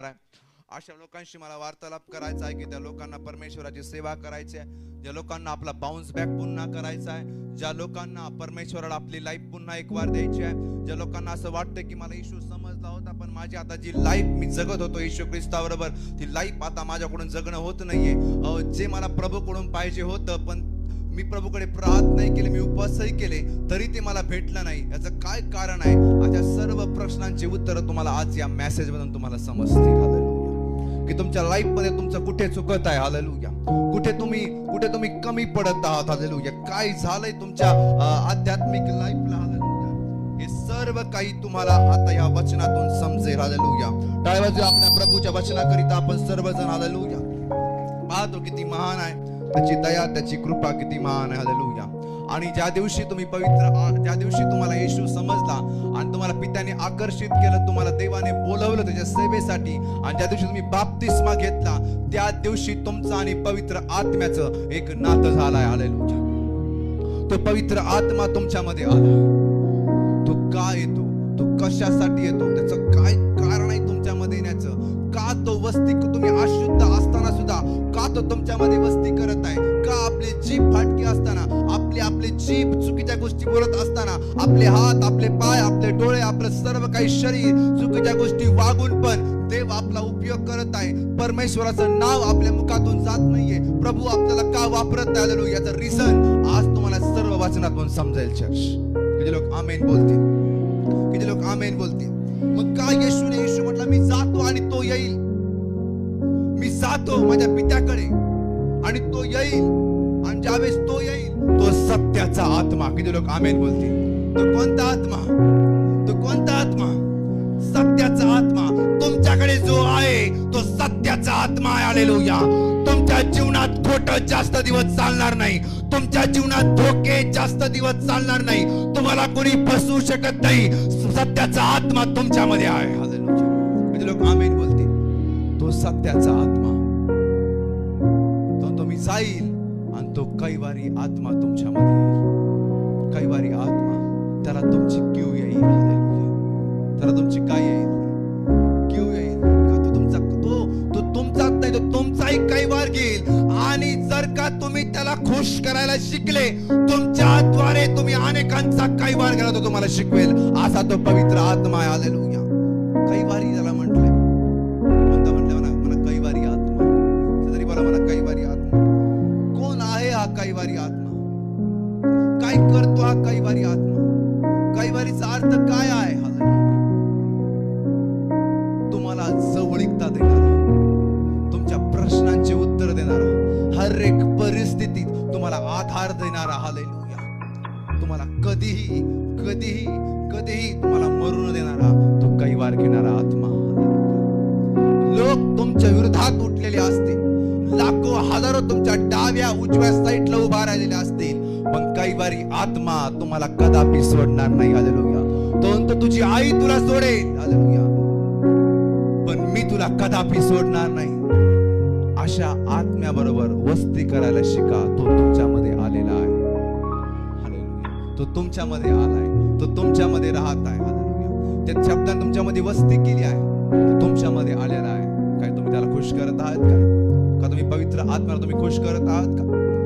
आहे. अशा लोकांशी मला वार्तालाप करायचा आहे की त्या लोकांना परमेश्वराची सेवा करायची आहे, ज्या लोकांना आपला बाउन्स बॅक पुन्हा करायचा आहे, ज्या लोकांना परमेश्वराला आपली लाईफ पुन्हा एक वार द्यायची आहे, ज्या लोकांना असं वाटतं की मला येशू समजला होता पण माझी आता जी लाईफ मी जगत होतो येशू ख्रिस्ताबरोबर ती लाईफ आता माझ्याकडून जगणं होत नाहीये. जे मला प्रभूकडून पाहिजे होतं पण मी प्रभूकडे प्रार्थना नाही केले, मी उपवासही केले तरी ते मला भेटलं नाही. याचं काय कारण आहे? अशा सर्व प्रश्नांची उत्तर तुम्हाला आज या मेसेज मधून तुम्हाला समजतील. हालेलुया. की तुमच्या लाईफ मध्ये तुमचं कुठे चुकत आहे. हालेलुया. कुठे तुम्ही कमी पडत आहात. हालेलुया. काय झालंय तुमच्या आध्यात्मिक लाईफला. हालेलुया. हे सर्व काही तुम्हाला आता या वचनातून समजेल. हालेलुया. टाळ्या वाजवा आपल्या प्रभूच्या वचनाकरिता आपण सर्वजण. हालेलुया. पाहतो किती महान आहे त्याची दया, त्याची कृपा किती महान आहे. हालेलुया. आणि ज्या दिवशी तुम्हाला येशू समजला आणि तुम्हाला पित्याने आकर्षित केलं, तुम्हाला देवाने बोलवलं त्याच्या सेवेसाठी आणि ज्या दिवशी तुम्ही बाप्तिस्मा घेतला त्या दिवशी तुमचं आणि पवित्र आत्म्याचं एक नातं झालंय. हालेलुया. तो पवित्र आत्मा तुमच्यामध्ये आला. तो का येतो? तो कशासाठी येतो? त्याचं काय कारण आहे तुमच्यामध्ये येण्याचं? का तो वस्ती, तुम्ही अशुद्ध असताना सुद्धा का तो तुमच्यामध्ये वस्ती करत आहे? का आपले जीभ फाटके असताना, आपले जीभ चुकीच्या गोष्टी बोलत असताना, आपले हात, आपले पाय, आपले डोळे, आपलं सर्व काही शरीर चुकीच्या गोष्टी वागून पण देव आपला उपयोग करत आहे. परमेश्वराचं नाव आपल्या मुखातून जात नाहीये. प्रभू आपल्याला का वापरत आहे याचं रिझन आज तुम्हाला सर्व वचनातून समजेल. चर्च किती लोक आमेन बोलतील? किती लोक आमेन बोलतील? मग का येशू म्हटलं मी जातो आणि तो येईल. मी जातो माझ्या पित्याकडे आणि तो येईल. आणि ज्यावेळेस तो येईल तो सत्याचा आत्मा. किती लोक आमेन बोलतील? तो कोणता आत्मा? तो कोणता आत्मा? सत्याचा आत्मा. तुमच्याकडे जो आहे तो सत्याचा आत्मा आहे. हालेलुया. तुमच्या जीवनात खोटं जास्त दिवस चालणार नाही. तुमच्या जीवनात धोके जास्त दिवस चालणार नाही. तुम्हाला कोणी फसवू शकत नाही. सत्याचा आत्मा तुमच्यामध्ये आहे. हालेलुया. किती लोक आमेन बोलतील? तो सत्याचा आत्मा तो तुम्ही जाईल आणि तो कैवारी आत्मा तुमच्यामध्ये येईल. कैवारी आत्मा त्याला तुमची क्यू येईल. हालेलुया. त्याला तुमची काय येईल? क्यू येईल. का तो तुमचाच नाही, तो तुमचाही कैवार घेईल. आणि जर का तुम्ही त्याला खुश करायला शिकले, तुमच्या द्वारे तुम्ही अनेकांचा कैवार केला तो तुम्हाला शिकवेल. असा तो पवित्र आत्मा आहे. हालेलुया. कैवारी त्याला म्हटलंय. कोणता म्हटलं? म्हणा कैवारी आत्मा. तरी बोला म्हणा कैवारी आत्मा. कोण आहे हा कैवारी आत्मा? काय करतो हा कैवारी आत्मा? कैवारीचा अर्थ काय आहे? तुम्हाला जवळीकता देणारा, तुमच्या प्रश्नांचे उत्तर देणारा, हर एक परिस्थितीत तुम्हाला आधार देणारा. हालेलुया. तुम्हाला कधीही कधीही कधीही तुम्हाला मरून देणारा, तो कैवार घेणारा आत्मा. लोक तुमच्या विरोधात उठलेले असतील, लाखो हजारो तुमच्या डाव्या उजव्या साईडला उभा राहिलेले असतील, पण कैवारी आत्मा तुम्हाला कदापि सोडणार नाही. हालेलुया. तो तुझी आई तुला सोडेल. हालेलुया. पण मी तुला कदापि सोडणार नाही. अशा आत्म्याबरोबर वस्ती करायला शिका. तो तुमच्यामध्ये आलेला आहे. हालेलुया. तो तुमच्यामध्ये आलाय. तो तुमच्यामध्ये राहत आहे. हालेलुया. त्या शब्दाने तुमच्यामध्ये वस्ती केली आहे. तो तुमच्यामध्ये आलेला आहे. काय तुम्ही त्याला खुश करत आहात का? तुम्ही पवित्र आत्म्याला तुम्ही खुश करत आहात का?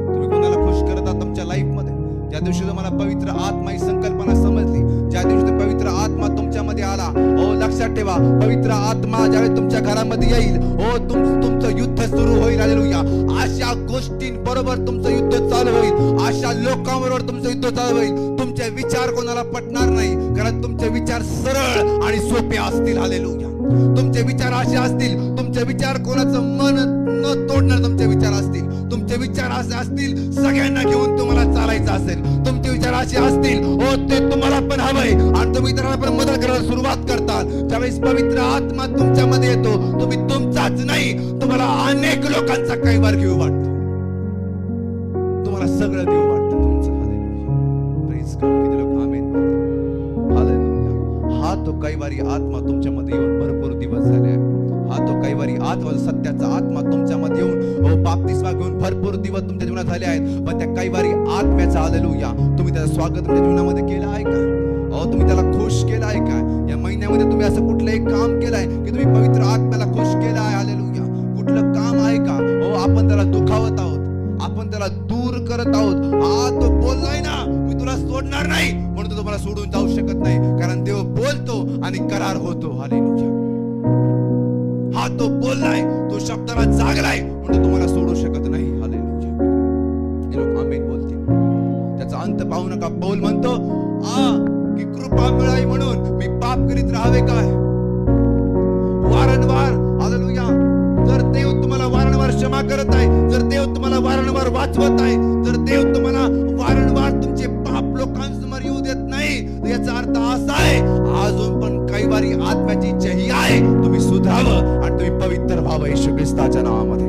तुम्ही कोणाला खुश करत आहात तुमच्या लाईफ मध्ये? ज्या दिवशी तुम्हाला पवित्र आत्मा ही संकल्पना समजली, ज्या दिवशी पवित्र आत्मा तुमच्यामध्ये आला, हो लक्षात ठेवा, पवित्र आत्मा ज्यावेळी तुमच्या घरामध्ये येईल, हो तुमचं युद्ध सुरू होईल. हालेलुया. अशा गोष्टींबरोबर तुमचं युद्ध चालू होईल. अशा लोकांबरोबर तुमचं युद्ध चालू होईल. तुमचे विचार कोणाला पटणार नाही, कारण तुमचे विचार सरळ आणि सोपे असतील. हालेलुया. तुमचे विचार असे असतील, तुमचे विचार कोणाचं मन न तोडणार तुमचे विचार असतील. तुमचे विचार असे असतील, सगळ्यांना घेऊन तुम्हाला चालायचं असेल. तुमचे विचार असे असतील, हो ते तुम्हाला पण हवंय आणि तुम्ही इतरांना पण मदत करायला सुरुवात करतात. त्यावेळेस पवित्र आत्मा तुमच्यामध्ये येतो. तुम्ही तुमचाच नाही, तुम्हाला अनेक लोकांचा कैवार घेऊ वाटतो. तुम्हाला सगळं घेऊ वाटतं तुमचं. हालेलुया. Praise God. किती लोक आमेन बोलतात? हालेलुया. हा तो कैवारी आत्मा तुमच्यामध्ये येऊन भरपूर दिवस झाले. हा तो कैवारी आत्मा, सत्याचा आत्मा तुमच्यामध्ये येऊन बाप्तिस्मा घेऊन भरपूर दिवस तुमच्या जीवनात झाले आहेत. पण त्या कैवारी आत्म्याचा हालेलुया तुम्ही त्याचं स्वागत तुमच्या जीवनामध्ये केलं आहे का? तुम्ही त्याला खुश केलं आहे का? या महिन्यामध्ये तुम्ही असं कुठलंही काम केलंय की तुम्ही पवित्र आत्म्याला खुश हा तो बोललाय, तो शब्दाला जागलाय म्हणून तुम्हाला सोडू शकत नाही. हालेलुया. हे लोक आमेन बोलतील. त्याचा अंत पाहू नका. पौल म्हणतो की कृपा मिळावी म्हणून मी पाप करीत राहावे काय? वारंवार हालेलुया. जर देव तुम्हाला वारंवार क्षमा करत आहे, जर देव तुम्हाला वारंवार वाचवत आहे, जर देव तुम्हाला वारंवार तुमचे पाप लोकांसमोर येऊ देत नाही, याचा अर्थ असा आहे अजून पण काही वारी आत्म्याची इच्छा ही आहे तुम्ही सुधारावं आणि तुम्ही पवित्र व्हावं येशू ख्रिस्ताच्या नावामध्ये.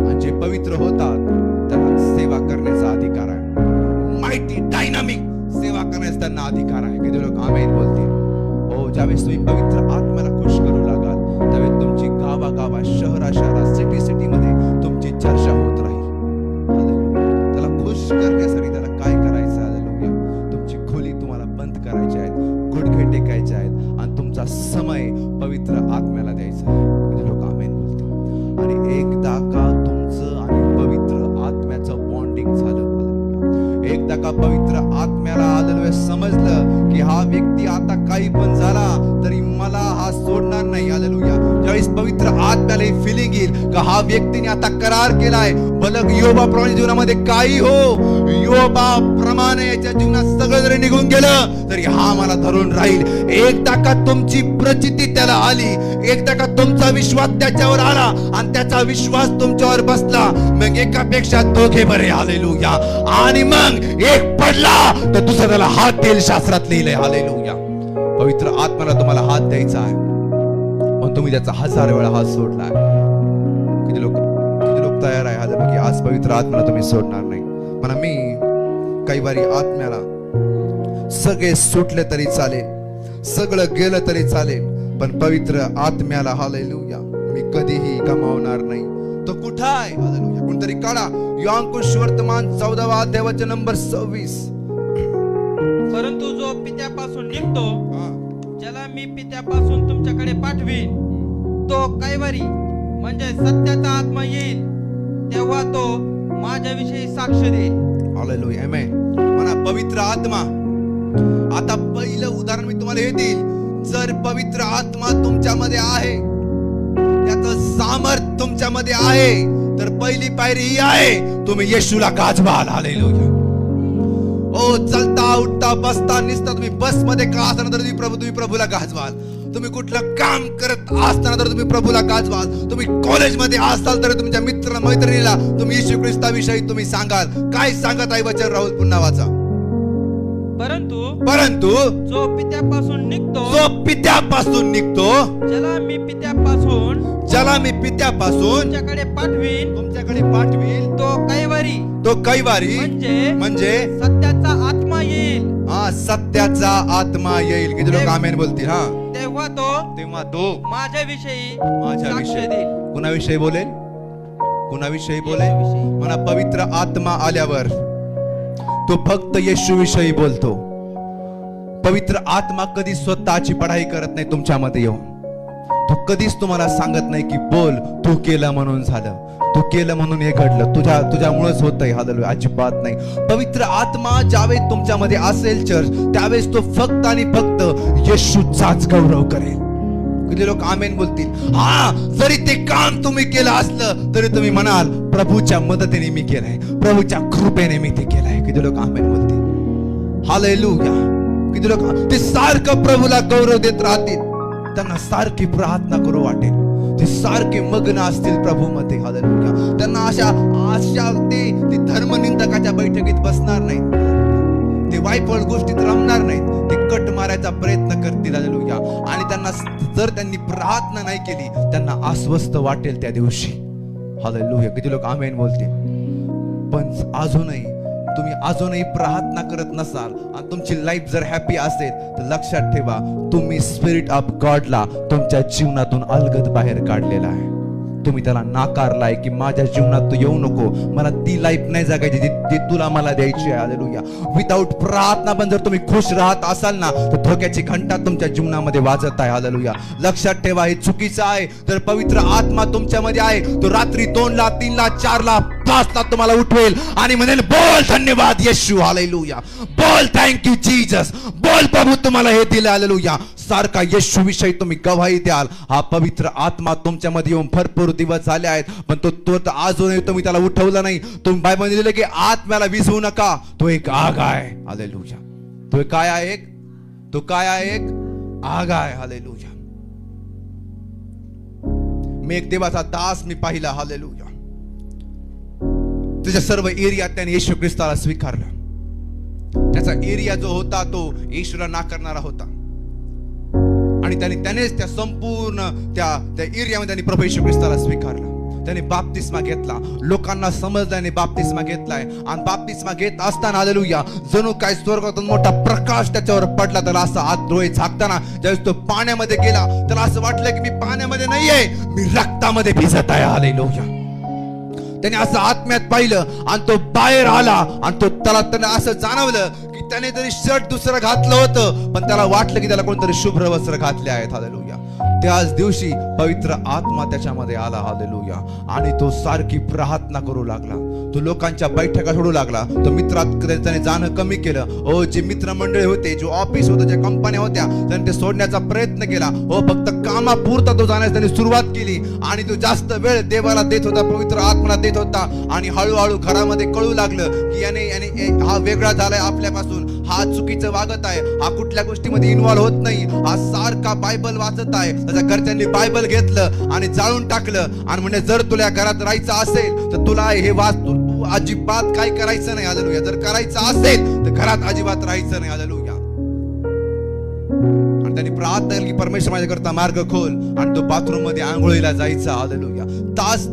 आणि जे पवित्र होतात त्यांना सेवा करण्याचा अधिकार आहे. माइटी डायनामिक सेवा करण्याचा त्यांना अधिकार आहे. किती लोक आमेन बोलतील? हो, ज्यावेळेस तुम्ही पवित्र आत्म्याला खुश करू लागाल त्यावेळेस तुमची गावा शहरा सिटी मध्ये तुमची चर्चा होत राहील. हालेलुया. त्याला खुश करण्यासाठी त्याला काय करायचं? हालेलुया. तुमची खोली तुम्हाला बंद करायची आहेत, गुडघे टेकायचे आहेत आणि तुमचा समय पवित्र आत्म्याला द्यायचा आहे. किती लोक आमेन बोलतील? आणि एकदा का तुमचं आणि पवित्र आत्म्याचं बॉन्डिंग झालं, हालेलुया. एकदा का पवित्र आत्म्याला हालेलुया समजलं की हा व्यक्ती आता काही पण झाला तरी मला हा सोडणार नाही. हालेलुया. ज्यावेळेस पवित्र आत्म्याला ही फिलिंग येईल का हा व्यक्तीने आता करार केलाय, भलं योबाप्रमाणे जीवनामध्ये काही हो, योबाप्रमाणे याच्या जीवनात सगळं जरी निघून गेलं तरी हा मला धरून राहील. एकदा का तुमची प्रचिती त्याला आली, एकदा का तुमचा विश्वास त्याच्यावर आला आणि त्याचा विश्वास तुमच्यावर बसला, मग एकापेक्षा दोघे बरे. हालेलुया. आणि मग एक पडला तर दुसरा त्याला हात देईल. शास्त्रात लिहिलंय. हालेलुया. पवित्र आत्म्याला तुम्हाला हात द्यायचा आहे पण तुम्ही त्याचा 1000 वेळा हात सोडलाय. किती लोक तयार आहे की आज पवित्र आत्म्याला तुम्ही सोडणार नाही? म्हणा मी काही वारी आत्म्याला सगळे सुटले तरी चालेल, सगळं गेलं तरी चालेल, पण पवित्र आत्म्याला हालेलुया मी कधीही गमावणार नाही. तो कुठं आहे? हालेलुया. कोणतरी काढा योहानकुश वर्तमान 14वा अध्याय वचन नंबर 26. परंतु जो पित्यापासून निघतो, ज्याला मी पित्यापासून तुमच्याकडे पाठवीन, तो कैवारी म्हणजे सत्याचा आत्मा येईल, तेव्हा तो माझ्याविषयी साक्ष देईल. हालेलुया. आमेन. म्हणा पवित्र आत्मा. आता पहिलं उदाहरण मी तुम्हाला हे देईल. जर पवित्र आत्मा तुमच्यामध्ये आहे, त्याचं सामर्थ्य तुमच्यामध्ये आहे, तर पहिली पायरी ही आहे तुम्ही येशूला गाजवाल. हालेलुया. ओ चलता उठता बसता निसता तुम्ही बस मध्ये का असताना तर तुम्ही प्रभूला गाजवाल. तुम्ही कुठलं काम करत असताना तर तुम्ही प्रभूला गाजवाल. तुम्ही कॉलेज मध्ये असाल तर तुमच्या मित्र मैत्रिणीला तुम्ही येशू ख्रिस्ताविषयी तुम्ही सांगाल. काय सांगत आहे वचन? राहुल पुन्हा वाचा. परंतु जो पित्यापासून निघतो, ज्याला मी पित्यापासून तुमच्याकडे पाठवील, तो कैवारी म्हणजे सत्याचा आत्मा येईल. सत्याचा आत्मा येईल. किती लोक आमेन बोलतील? तेव्हा तो माझ्याविषयी देईल. कुणाविषयी बोलेल? म्हणा पवित्र आत्मा आल्यावर तो फक्त येशू विषयी बोलतो. पवित्र आत्मा कधी स्वतःची पढाई करत नाही तुमच्यामध्ये येऊन. तो कधीच तुम्हाला सांगत नाही की बोल, तू केलं म्हणून झालं, तू केलं म्हणून हे घडलं, तुझ्यामुळेच होतंय. हालेलुया. अजिबात नाही. पवित्र आत्मा ज्यावेळेस तुमच्यामध्ये असेल चर्च, त्यावेळेस तो फक्त आणि फक्त येशूचाच गौरव करेल. किती लोक आमेन बोलतील? जरी ते काम तुम्ही केलं असलं तरी तुम्ही म्हणाल प्रभूच्या मदतीने मी केलंय, प्रभूच्या कृपेने मी ते केलंय. किती लोक आमेन बोलतील? हालेलुया. किती लोक ते सारखं प्रभूला गौरव देत राहतील, त्यांना सारखी प्रार्थना करू वाटेल, ते सारखे मग्न असतील प्रभूमध्ये. हालेलुया. त्यांना अशा ते धर्मनिंदकाच्या बैठकीत बसणार नाहीत, ते वाईट गोष्टीत रमणार नाहीत, ते कट मारायचा प्रयत्न करतील. हालेलुया. आणि त्यांना जर त्यांनी प्रार्थना नाही केली त्यांना अस्वस्थ वाटेल त्या दिवशी. हालेलुया. किती लोक आमेन बोलतील? पण अजूनही प्रार्थना करत नसाल आणि तुमची लाईफ जर हॅपी असेल तर लक्षात ठेवा तुम्ही स्पिरिट ऑफ गॉडला तुमच्या जीवनातून अलगद बाहेर काढलेला आहे. तुम्ही त्याला नाकारलाय की माझ्या जीवनात तू येऊ नको, मला ती लाईफ नाही जगायची जी तुला मला द्यायची आहे. हालेलुया. विदाऊट प्रार्थना पण जर तुम्ही खुश राहत असाल ना तर धोक्याची घंटा तुमच्या जीवनामध्ये वाजत आहे. हालेलुया. लक्षात ठेवा हे चुकीचं आहे. तर पवित्र आत्मा तुमच्यामध्ये आहे, तो रात्री 2ला 3ला 4ला तासात तुम्हाला उठवेल आणि म्हणेल बोल धन्यवाद येशू, हालेलुया, बोल थँक्यू जीसस, बोल प्रभू तुम्हाला हे दिलं, हालेलुया. सारखा येशू विषयी तुम्ही गवाही द्याल. हा पवित्र आत्मा तुमच्यामध्ये येऊन भरपूर दिवस झाले आहेत, पण तो अजूनही तुम्ही त्याला उठवला नाही. तुम्ही बायबलमध्ये लिहिलं की आत्म्याला विझवू नका, तो एक आग आहे, हालेलुया. तो काय आहे? तो काय आहे? एक आग आहे, हालेलुया. मी एक देवाचा दास मी पाहिला, हालेलुया. त्याच्या सर्व एरियात त्याने येशू ख्रिस्ताला स्वीकारलं. त्याचा एरिया जो होता तो येशूला नाकारणारा होता, आणि त्यानेच त्या संपूर्ण त्या एरियामध्ये त्यांनी प्रभू येशू ख्रिस्ताला स्वीकारलं. त्याने बाप्तिस्मा घेतला, लोकांना समजल्याने बाप्तिस्मा घेतलाय. आणि बाप्तिस्मा घेत असताना, हालेलुया, जणू काय स्वर्गातून मोठा प्रकाश त्याच्यावर पडला. त्याला असं हात डोळे झाकताना ज्यावेळेस तो पाण्यामध्ये गेला, त्याला असं वाटलं की मी पाण्यामध्ये नाहीये, मी रक्तामध्ये भिजत आहे, हालेलुया. त्याने असं आत्म्यात पाहिलं आणि तो बाहेर आला आणि त्याने असं जाणवलं की त्याने तरी शर्ट दुसरं घातलं होतं, पण त्याला वाटलं की त्याला कोणतरी शुभ्र वस्त्र घातले आहेत, हालेलुया. त्याच दिवशी पवित्र आत्मा त्याच्यामध्ये आला, हालेलुया. आणि तो सारखी प्रार्थना करू लागला. तो लोकांच्या बैठका सोडू लागला. तो मित्रात त्याने जाणं कमी केलं. ओ, जे मित्रमंडळी होते, जो ऑफिस होतं, ज्या कंपन्या होत्या, त्याने ते सोडण्याचा प्रयत्न केला. हो, फक्त कामापुरता तो जाण्यास त्याने सुरुवात केली. आणि तो जास्त वेळ देवाला देत होता, पवित्र आत्म्याला देत होता. आणि हळूहळू घरामध्ये कळू लागलं की याने हा वेगळा झालाय आपल्यापासून, हा चुकीचं वागत आहे, हा कुठल्या गोष्टीमध्ये इन्व्हॉल्व होत नाही, हा सारखा बायबल वाचत आहे. त्याच्या घरच्यांनी बायबल घेतलं आणि जाळून टाकलं आणि म्हणजे जर तुला घरात राहायचं असेल तर तुला हे तू अजिबात काय करायचं नाही, हालेलुया. जर करायचं असेल तर घरात अजिबात राहायचं नाही, हालेलुया. आणि त्यांनी प्रार्थना केली की परमेश्वर माझ्याकरता मार्ग खोल. आणि तो बाथरूम मध्ये आंघोळीला जायचा, हालेलुया.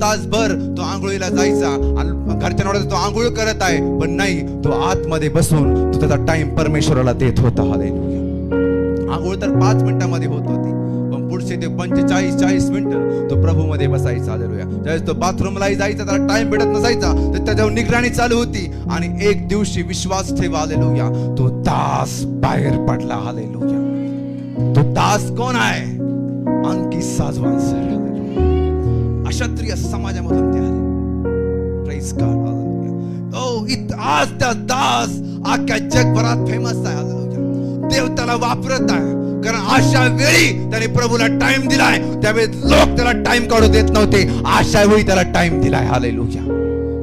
तासभर तो आंघोळीला जायचा आणि घरच्यांना तो आंघोळ करत आहे, पण नाही, तो आतमध्ये बसून तो त्याचा टाइम परमेश्वराला देत होता, हालेलुया. आंघोळ तर 5 मिनिटांमध्ये होत होती, पण पुढचे ते 45-40 मिनिटं तो प्रभू मध्ये बसायचा, हालेलुया. ज्यावेळेस तो बाथरूमलाही जायचा, त्याला टाइम भेटत नसायचा, तर त्याच्यावर निगराणी चालू होती. आणि एक दिवशी विश्वास ठेवा, हालेलुया, तो दास बाहेर पडला, हालेलुया. तो दास कोण आहे? आणखी साजवान सर, अक्षत्रिय समाजामधून ते आले. Praise God, hallelujah. ओ, आज त्या दास अख्ख्या जगभरात फेमस आहे, हालेलुया. देव त्याला वापरत आहे, कारण अशा वेळी त्याने प्रभूला टाइम दिलाय. त्यावेळी लोक त्याला टाइम काढू देत नव्हते, अशा वेळी त्याला टाइम दिलाय, हालेलुया.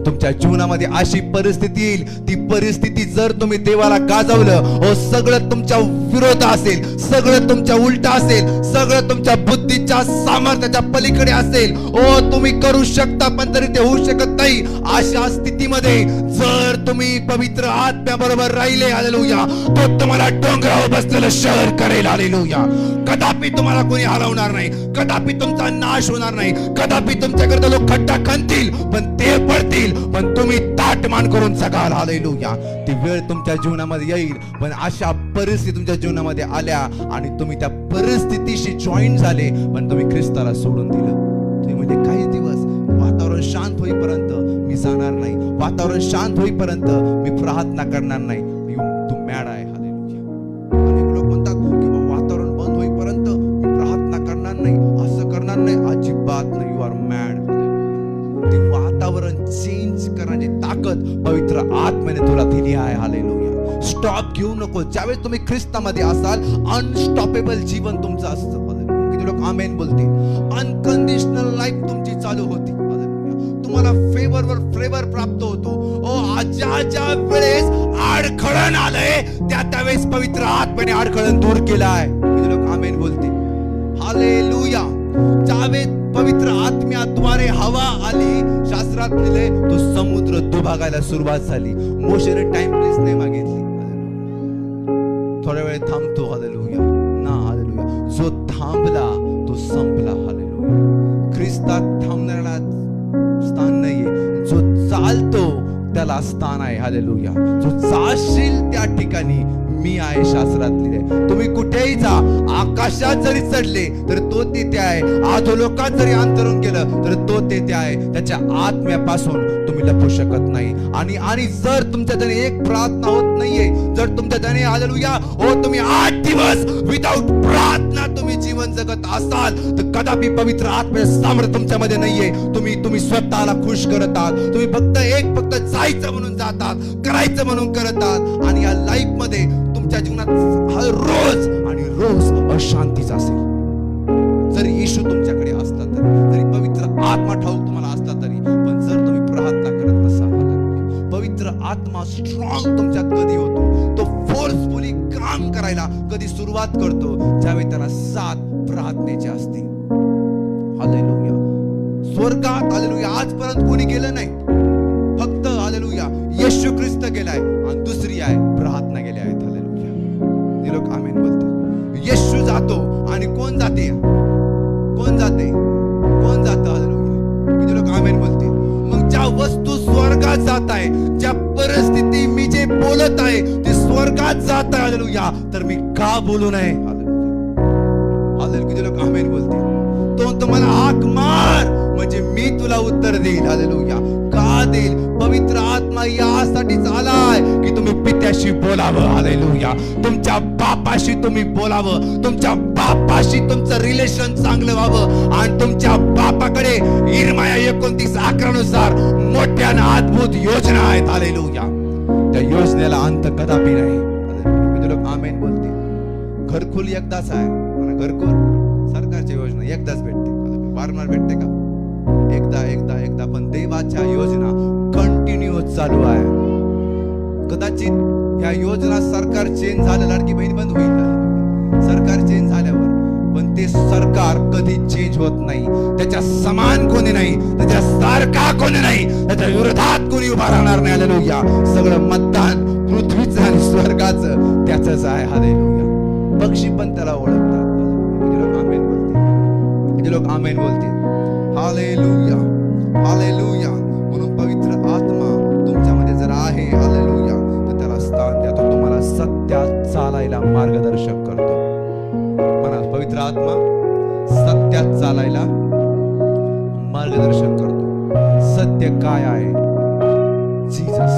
तुमच्या जीवनामध्ये अशी परिस्थिती येईल, ती परिस्थिती जर तुम्ही देवाला गाजवलं, हो, सगळं तुमच्या विरोध असेल, सगळं तुमच्या उलट असेल, सगळं तुमच्या बुद्धीच्या सामर्थ्याच्या पलीकडे असेल, हो, तुम्ही करू शकता पण तरी ते होऊ शकत नाही. अशा स्थितीमध्ये जर तुम्ही पवित्र आत्म्याबरोबर राहिले, हालेलुया, तो तुम्हाला डोंगरावर बसलेलं शहर करेल, हालेलुया. कदापि तुम्हाला कोणी हलवणार नाही, कदापि तुमचा नाश होणार नाही, कदापि तुमच्याकरता लोक खड्डा खणतील पण ते पडतील, पण तुम्ही ताट मान करून जगाल, हालेलुया. ती वेळ तुमच्या जीवनामध्ये येईल, पण अशा परिस्थिती तुमच्या जीवनामध्ये आल्या आणि तुम्ही त्या परिस्थितीशी जॉईन झाले, पण तुम्ही ख्रिस्ताला सोडून दिलं. तुम्ही म्हणजे काही दिवस वातावरण शांत होईपर्यंत मी जाणार नाही, वातावरण शांत होईपर्यंत मी प्रार्थना करणार नाही, तू मॅड आहे, हालेलुया. अनेक लोक म्हणतात की वातावरण बंद होईपर्यंत मी प्रार्थना करणार नाही, असं करणार नाही, अजिबात नाही, यू आर मॅड. ते वातावरण चेंज करण्याची ताकद पवित्र आत्म्याने तुला दिली आहे, हालेलुया. स्टॉप घेऊ नको. ज्यावेळेस तुम्ही ख्रिस्तामध्ये असाल, अनस्टॉपेबल जीवन तुमचं असतं, हालेलुया. किती लोक आमेन बोलतील. अनकंडिशनल लाईफ तुमची चालू होती, हालेलुया. तुम्हाला फेवरवर फेवर प्राप्त होतो. ओ, ज्या वेळेस अडखळण आलंय त्यावेळेस पवित्र आत्म्याने अडखळण दूर केला आहे. किती लोक आमेन बोलतील, हालेलुया. ज्यावेळेस पवित्र आत्म्याद्वारे हवा आली, शास्त्रात लिहिले, तो समुद्र दुभागायला सुरुवात झाली. मोशेने टाइम प्लेस नाही मागितली, थोड्या वेळ थांबतो, हालेलुया ना, हालेलुया. जो थांबला तो संपला, हालेलुया. ख्रिस्तात थांबणाऱ्याला स्थान नाहीये, जो चालतो त्याला स्थान आहे, हालेलुया. जो जाशील त्या ठिकाणी मी आहे शास्त्रात लिहिले. तुम्ही कुठेही जा, आकाशात जरी चढले तर तो तेथे आहे, अधोलोकात जरी अंतरून गेलं तर तो तेथे आहे. त्याच्या आत्म्यापासून तुम्ही लपू शकत नाही. आणि जर तुमच्या त्याने एक प्रार्थना होत नाहीये, जर तुमच्या त्याने हालेलुया हो तुम्ही 8 दिवस विदाउट प्रार्थना तुम्ही जीवन जगत असाल तर कदापि पवित्र आत्म्याचे सामर्थ्य तुमच्यामध्ये नाहीये. तुम्ही स्वतःला खुश करत आहात. तुम्ही फक्त जायचं म्हणून जातात, करायचं म्हणून करत आहात. आणि या लाईफ मध्ये तुमच्या जीवनात रोज अशांतीच असेल. जरी येशू तुमच्याकडे असला तरी, जरी पवित्र आत्मा ठाऊक तुम्हाला असला तरी, पण जर तुम्ही प्रार्थना करत नसाल, पवित्र आत्मा स्ट्रॉंग तुमच्यात कधी होतो, तो फोर्सफुली काम करायला कधी सुरुवात करतो ज्यावेळी त्याला साथ प्रार्थनेची असते. हालेलुया. स्वर्गात हालेलुया आजपर्यंत कोणी गेलं नाही, फक्त हालेलुया येशू ख्रिस्त गेलाय आणि दुसरी आहे प्रार्थना गेली आहेत. हालेलुया. लोक आमेन बोलते. येशू जातो आणि कोण जाते? कोण जाते? कोण जातं? हालेलुया. लोक आमेन बोलते. मग ज्या वस्तू स्वर्गात जात आहे, ज्या परिस्थिती मी जे बोलत आहे ते स्वर्गात जात आहे, हालेलुया, तर मी का बोलू नये? हालेलुया. लोक आमेन बोलते. तो तुम्हाला हाक मार म्हणजे मी तुला उत्तर देईल. हालेलुया. का देईल? पवित्र आत्मा यासाठीच आलाय की तुम्ही पित्याशी बोलावं. हालेलुया. तुमच्या बापाशी तुम्ही बोलावं, तुमच्या बापाशी तुमचं रिलेशन चांगलं व्हावं आणि तुमच्या बापाकडे इर्माया 29:11 नुसार मोठ्यानं अद्भुत योजना आहेत. हालेलुया. त्या योजनेला अंत कदापि नाही. लोक आमेन बोलते. घरकुल एकदाच आहे. घरकुल सरकारची योजना एकदाच भेटते, वारंवार भेटते का? एकदा पण देवाच्या योजना कंटिन्यू चालू आहे. कदाचित या योजना सरकार चेंज झालं, लाडकी बहीण बंद होईल, सरकार चेंज झाल्यावर, पण ते सरकार कधी चेंज होत नाही. त्याच्या समान कोणी नाही, त्याच्या सारखा कोणी नाही, त्याच्या विरोधात कोणी उभा राहणार नाही. हालेलुया. सगळं मतदान पृथ्वीचं आणि स्वर्गाचं त्याचंच आहे. हालेलुया. पक्षी पण त्याला ओळखतात. लोक आमेन बोलते. लोक आमेन बोलते. हालेलुया. हालेलुया. म्हणून पवित्र आत्मा तुमच्यामध्ये जर आहे, हालेलुया, तर त्याला स्थान द्या. तो तुम्हाला सत्यात चालायला मार्गदर्शक करतो. म्हणा, पवित्र आत्मा सत्यात चालायला मार्गदर्शन करतो. सत्य काय आहे? जीसस,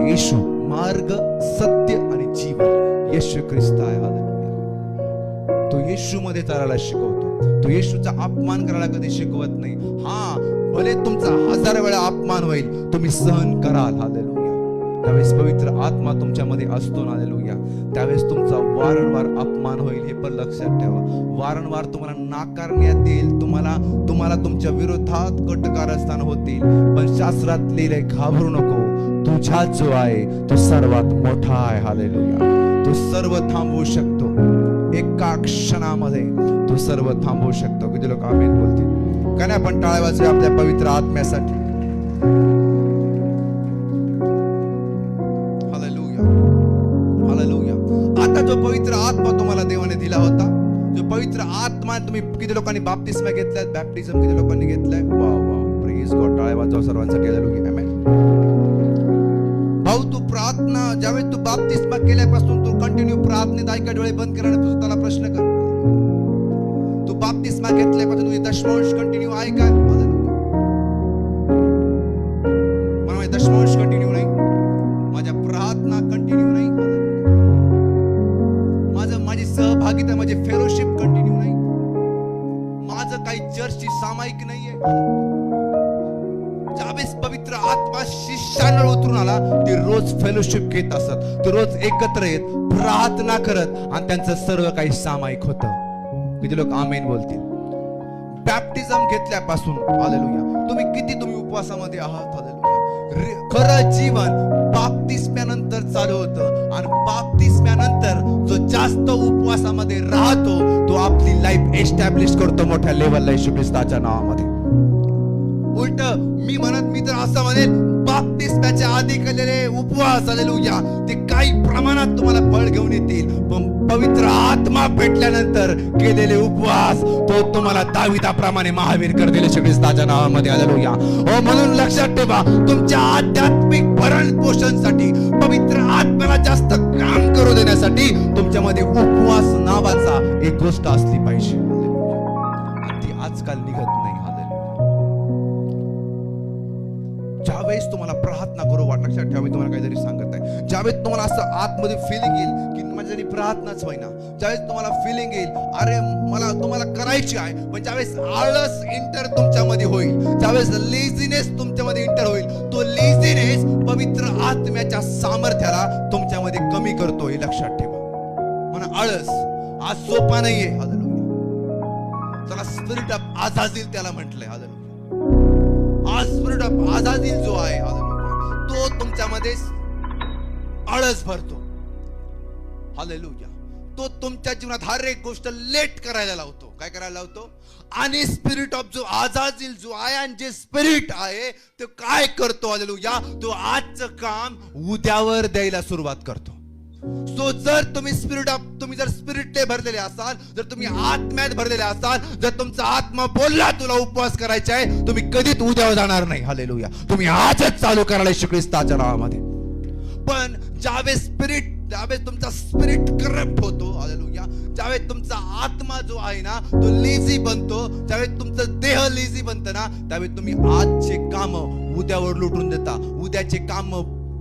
येशू. मार्ग, सत्य आणि जीवन येशू ख्रिस्त आहे. हालेलुया. तो येशू मध्ये चालायला शिकवतो. तो येशूचा अपमान करायला कधी शिकवत नाही. हा, भले तुमचा 1000 वेळा अपमान होईल, तुम्ही सहन कराल. हालेलुया. त्यावेळेस पवित्र आत्मा तुमच्यामध्ये असतो. हालेलुया. त्यावेळेस तुमचा वारंवार अपमान होईल, हे पण लक्षात ठेवा. वारंवार तुम्हाला नाकारण्यात येईल, तुम्हाला तुमच्या विरोधात कटकारस्थान होतील, पण शास्त्रात लिहिलंय, घाबरू नको, तुझ्यात जो आहे तो सर्वात मोठा आहे. हालेलुया. तो सर्व थांबवू शकतो. एका क्षणामध्ये तो सर्व थांबवू शकतो. किती लोक आमेन बोलतील? का नाही आपण टाळ्या वाजवूया आपल्या पवित्र आत्म्यासाठी? हालेलुया. हालेलुया. आता जो पवित्र आत्मा तुम्हाला देवाने दिला होता, जो पवित्र आत्मा, तुम्ही किती लोकांनी बाप्तिस्मा घेतलाय? बॅप्टिझम किती लोकांनी घेतलाय? Wow, praise God. टाळ्या वाजवा सर्वांसाठी. हालेलुया. आमेन. भाऊ, तू प्रार्थना ज्यावेळेस तू बाप्तिस्मा केल्यापासून तू कंटिन्यू प्रार्थनेत ऐका डोळे बंद कर आणि तू स्वतःला प्रश्न कर. तू बाप्तिस्मा घेतल्यापासून तुझे दशमांश कंटिन्यू आहे का? मला दशमांश कंटिन्यू नाही, माझ्या प्रार्थना कंटिन्यू नाही, माझी सहभागिता, माझी फेलोशिप कंटिन्यू नाही, माझं काही चर्चची सामायिक नाहीये. ज्यावेळेस पवित्र आत्मा शिष्यांवर उतरून आला, ते रोज फेलोशिप घेत असत, ते रोज एकत्र येत, प्रार्थना करत, आणि त्यांचं सर्व काही सामायिक होतं. किती लोक आमेन बोलतील? बॅप्टिझम घेतल्यापासून हालेलुया तुम्ही उपवासामध्ये आहात. हालेलुया. खरं जीवन बाप्तिस्म्यानंतर चालू होतं, आणि बाप्तिस्म्यानंतर जो जास्त उपवासामध्ये राहतो तो आपली लाईफ एस्टॅब्लिश करतो मोठ्या लेवलला येशू ख्रिस्ताच्या नावामध्ये. उलट मी तर असं म्हणेल, बाप्तिस्म्याच्या आधी केलेले उपवास हालेलुया ते काही प्रमाणात तुम्हाला फळ घेऊन येतील, पण पवित्र आत्मा भेटल्यानंतर केलेले उपवास तो तुम्हाला दाविदाप्रमाणे महावीर करतील ख्रिस्ताच्या नावामध्ये. हालेलुया. हो, म्हणून लक्षात ठेवा, तुमच्या आध्यात्मिक भरण पोषणासाठी, पवित्र आत्म्याला जास्त काम करू देण्यासाठी तुमच्यामध्ये उपवास नावाचा एक गोष्ट असली पाहिजे. हालेलुया. ती आजकाल निघत नाही. ज्यावेळेस तुम्हाला प्रार्थना करू वाट, लक्षात ठेवा मी तुम्हाला काहीतरी सांगत आहे, ज्यावेळेस तुम्हाला असं आतमध्ये फिलिंग येईल की माझ्यासाठी प्रार्थनाच होईना, ज्यावेळेस तुम्हाला फिलिंग येईल अरे मला तुम्हाला करायची आहे, पण ज्यावेळेस आळस इंटर तुमच्यामध्ये होईल, ज्यावेळेस लेझीनेस तुमच्यामध्ये इंटर होईल, तो लेझीनेस पवित्र आत्म्याच्या सामर्थ्याला तुमच्यामध्ये कमी करतो, हे लक्षात ठेवा. म्हणून आळस आज सोपा नाहीये. हालेलुया. त्याला स्पिरिट ऑफ आझाझील त्याला म्हटलंय. हालेलुया. आज स्पिरिट ऑफ आझाझील जो आहे, हालेलुया, तो तुमच्यामध्ये आळस भरतो. हालेलुया. तो तुमच्या जीवनात हर एक गोष्ट लेट करायला लावतो. काय करायला लावतो? आणि स्पिरिट ऑफ जो आझाझील जो आहे, आणि जे स्पिरिट आहे तो काय करतो? हालेलुया. तो आजचं काम उद्यावर द्यायला सुरुवात करतो. सो जर तुम्ही तुम्ही जर स्पिरिटने भरलेले असाल, जर तुम्ही आत्म्यात भरलेले असाल, जर तुमचा आत्मा बोलला तुला उपवास करायचा आहे, तुम्ही कधीच उद्यावर जाणार नाही. हालेलुया. तुम्ही आजच चालू करायला ख्रिस्ताच्या नावामध्ये. पण ज्यावेळेस तुमचा स्पिरिट करप्ट होतो, हालेलुया, ज्यावेळेस तुमचा आत्मा जो आहे ना तो लेझी बनतो, ज्यावेळेस तुमचं देह लेझी बनतं ना, त्यावेळेस तुम्ही आजचे काम उद्यावर लुटून देता, उद्याचे काम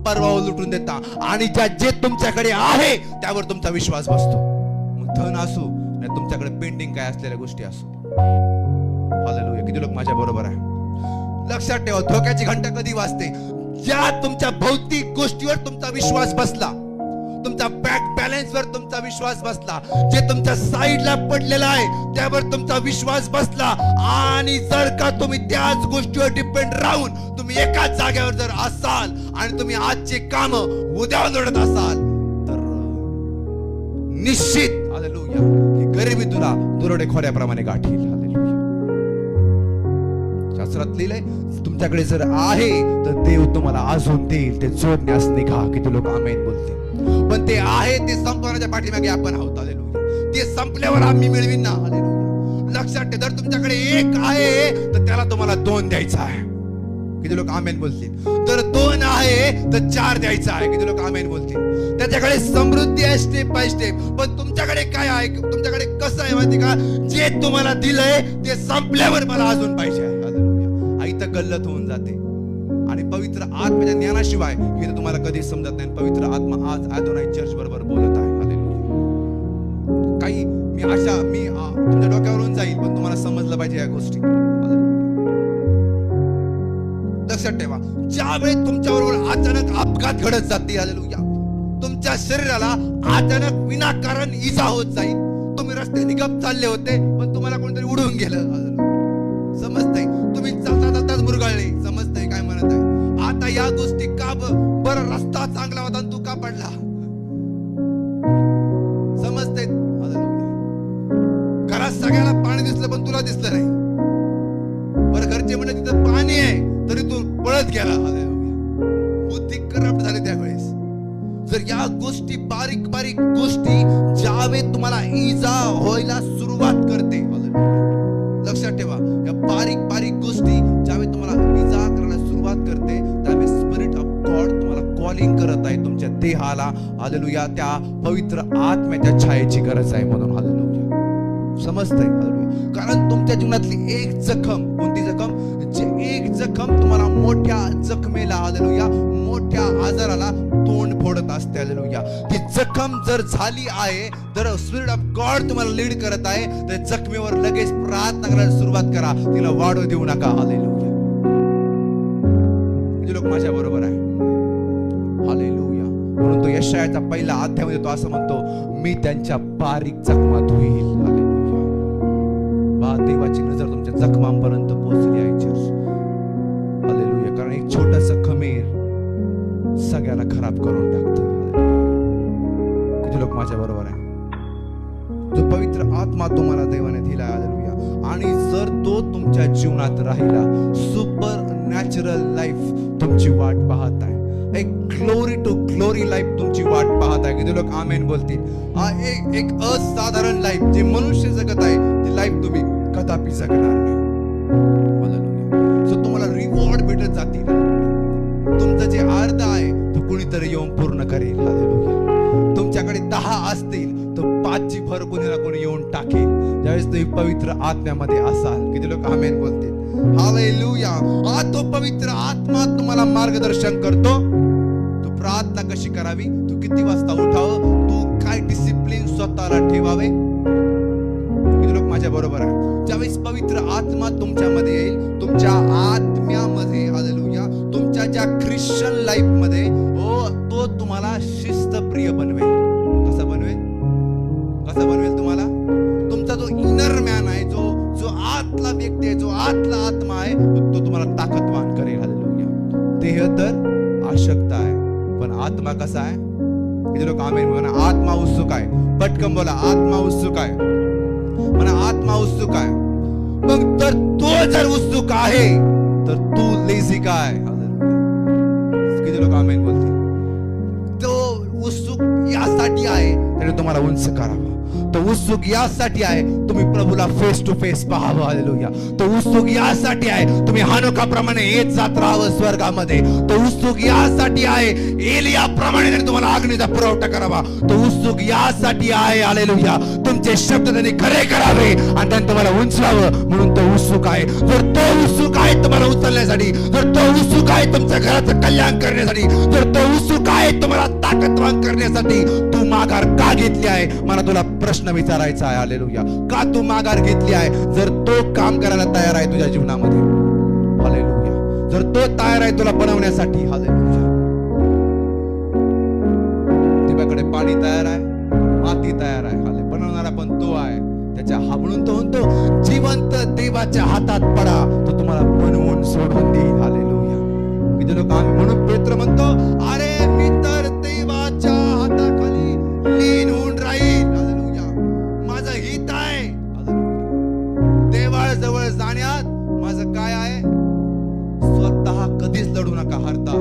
परवावर लुटून देता, आणि जे तुमच्याकडे आहे त्यावर तुमचा विश्वास बसतो. मग धन असो नाही तुमच्याकडे पेंडिंग काय असलेल्या गोष्टी असो. हालेलुया. किती लोक माझ्या बरोबर आहे? लक्षात ठेवा, धोक्याची घंटा कधी वाजते? ज्या तुमच्या भौतिक गोष्टीवर तुमचा विश्वास बसला, तुमच्या बँक बॅलन्स वर तुमचा विश्वास बसला, जे तुमच्या साईडला पडलेला आहे त्यावर तुमचा विश्वास बसला, आणि जर का तुम्ही त्याच गोष्टीवर डिपेंड राहून तुम्ही एकाच जागेवर जर असाल आणि तुम्ही आजचे काम उद्या लढत असाल, तर निश्चित, हालेलुया, ही गरिबी तुला दुरडे खोऱ्याप्रमाणे गाठील. हालेलुया. शास्त्रात लिहिलंय, तुमच्याकडे जर आहे तर देव तुम्हाला अजून देईल, ते जोडण्यास निघा. किती लोक आमेन बोलते? पण ते आहे ते संपवण्याच्या पाठीमागे आपण आहोत. हालेलुया. ते संपल्यावर आम्ही मिळवीन ना. हालेलुया. लक्षात ठेवा, जर तुमच्याकडे एक आहे तर त्याला तुम्हाला दोन द्यायचा आहे. किती लोक आमेन बोलतील? तर दोन आहे तर चार द्यायचा आहे. किती लोक आमेन बोलतील? त्याच्याकडे समृद्धी आहे स्टेप बाय स्टेप. पण तुमच्याकडे काय आहे? तुमच्याकडे कसं आहे माहिती का? जे तुम्हाला दिलंय ते संपल्यावर मला अजून पाहिजे आहे. हालेलुया. आई तर गल्लत होऊन जाते, आणि पवित्र आत्म्याच्या ज्ञानाशिवाय हे तर तुम्हाला कधी समजत नाही. पवित्र आत्मा आज अदोनाई चर्च बरोबर बोलत आहे. हालेलुया. काही मी तुमच्या डोक्यावरून जाईल, पण तुम्हाला समजलं पाहिजे या गोष्टी. लक्षात ठेवा, ज्यावेळेस तुमच्याबरोबर अचानक अपघात घडत जाते, हालेलुया, तुमच्या शरीराला अचानक विनाकारण इजा होत जाईल. तुम्ही रस्त्याने गप चालले होते, पण तुम्हाला कोणतरी उडून गेलं. समजतंय? तुम्ही चालताच मुरगाळले. समजतंय काय म्हणत आहे? आता या गोष्टी का बरं रस्ता चांगला होता आणि तू का पडला? समजतंय? घरात सगळ्याला पाणी दिसलं पण तुला दिसलं नाही. बरं घरचे म्हणत तिथं पाणी आहे तरी तू पळत गेला. बुद्धी करप्ट झाली त्यावेळेस. जर या गोष्टी बारीक बारीक गोष्टी ज्यावेळेस तुम्हाला इजा व्हायला सुरुवात करते, लक्षात ठेवा, या बारीक बारीक गोष्टी ज्यावेळेस तुम्हाला इजा करायला सुरुवात करते, त्यावेळेस स्पिरिट ऑफ गॉड तुम्हाला कॉलिंग करत आहे तुमच्या देहाला. हालेलुया. त्या पवित्र आत्म्याच्या छायेची गरज आहे म्हणून. हालेलुया. समजतंय? हालेलुया. कारण तुमच्या जीवनातली एक जखम, कोणती जखम? जे एक जखम तुम्हाला मोठ्या जखमेला, हालेलुया, मोठ्या आजाराला तोंड फोडत असते. हालेलुया. ती जखम जर झाली आहे तर स्पिरिट ऑफ गॉड तुम्हाला लीड करत आहे, तर जखमेवर लगेच प्रार्थना करायला सुरुवात करा. तिला वाढू देऊ नका. हालेलुया. किती लोक माझ्या बरोबर आहे? हालेलुया. म्हणून तो यशायाचा पहिला अध्यायामध्ये तो असं म्हणतो, मी त्यांच्या बारीक जखमा धुईल. हालेलुया. देवाची नजर तुमच्या जखमांपर्यंत पोहोचली आहे चर्च. हालेलुया. कारण एक छोटंसं खमीर सगळ्याला खराब करून टाकतं. किती लोक माझ्या बरोबर आहे? जो पवित्र आत्मा तुम्हाला देवाने दिला, हालेलुया, आणि जर तो तुमच्या जीवनात राहिला, सुपर नॅचरल लाईफ तुमची वाट पाहत आहे. एक ग्लोरी टू ग्लोरी लाईफ तुमची वाट पाहत आहे. किती लोक आमेन बोलतील? एक असाधारण लाईफ जे मनुष्य जगत आहे ती लाईफ तुम्ही कदापि जगणार नाही. सो तुम्हाला रिवॉर्ड भेटत जातील. तुमचं जे अर्ध आहे तो कुणीतरी येऊन पूर्ण करेल. हालेलुया. तुमच्याकडे 10 असतील तर 5ची भर कोणी ना कोणी येऊन टाकेल ज्यावेळेस तुम्ही पवित्र आत्म्यामध्ये असाल. किती लोक आमेन बोलतील? हालेलुया. तो पवित्र आत्मा तुम्हाला मार्गदर्शन करतो. तू प्रार्थना कशी करावी, तू किती वाजता उठावं, तू काय डिसिप्लिन स्वतःला ठेवावे. किती लोक माझ्या बरोबर आहे? ज्यावेळेस पवित्र आत्मा तुमच्यामध्ये येईल, तुमच्या आत्म्यामध्ये, हालेलुया, तुमच्या ज्या ख्रिश्चन लाईफ मध्ये तो तुम्हाला शिस्तप्रिय बनवेल. कसं बनवेल? कसं बनवेल तुम्हाला? तुमचा जो इनर मॅन आहे, जो आतला व्यक्ती आहे, जो आतला आत्मा आहे, तो तुम्हाला ताकदवान करेल. हालेलुया. देह तर अशक्त आहे पण आत्मा कसा आहे? किती लोक आमेन म्हणा? आत्मा उत्सुक आहे. पटकन बोला, आत्मा उत्सुक आहे म्हणा. आत्मा उत्सुक आहे. मग तर तो जर उत्सुक आहे तर तू लेझी काय? किती लोक आमेन बोलतील? तो उत्सुक यासाठी आहे त्याने तुम्हाला उंच करावं. तो उत्सुक यासाठी आहे तुम्ही प्रभूला फेस टू फेस पाहावं. हालेलुया. तो उत्सुक यासाठी आहे तुम्ही हानोकाप्रमाणे येत जात राहावं स्वर्गामध्ये. तो उत्सुक यासाठी आहे एलियाप्रमाणे त्याने तुम्हाला अग्नीचा पुरवठा करावा. तो उत्सुक यासाठी आहे, हालेलुया, तुमचे शब्द त्यांनी खरे करावे आणि त्याने तुम्हाला उंचवावं. म्हणून तो उत्सुक आहे. जर तो उत्सुक आहे तुम्हाला उचलण्यासाठी, जर तो उत्सुक आहे तुमच्या घराचं कल्याण करण्यासाठी, जर तो उत्सुक आहे तुम्हाला ताकदवान करण्यासाठी, तू माघार का घेतली आहे? मला तुला प्रश्न विचारायचा आहे. हालेलुया. का तू माघार घेतली आहे? जर तो काम करायला तयार आहे तुझ्या जीवनामध्ये, हालेलुया, जर तो तयार आहे तुला बनवण्यासाठी, हालेलुया, तुझ्याकडे पाणी तयार आहे, माती तयार आहे, हाले बनवणारा पण तो आहे. त्याच्या म्हणून तो म्हणतो जिवंत देवाच्या हातात पडा, तो तुम्हाला बनवून सोडून देईल. हालेलुया. किती लोक आम्ही म्हणून पेत्र म्हणतो, अरे मी तर देवाच्या हाताखाली लीन होऊन राहील. माझं हित आहे. देवाळ जवळ जाण्यात माझं काय आहे? स्वतः कधीच लढू नका हरता.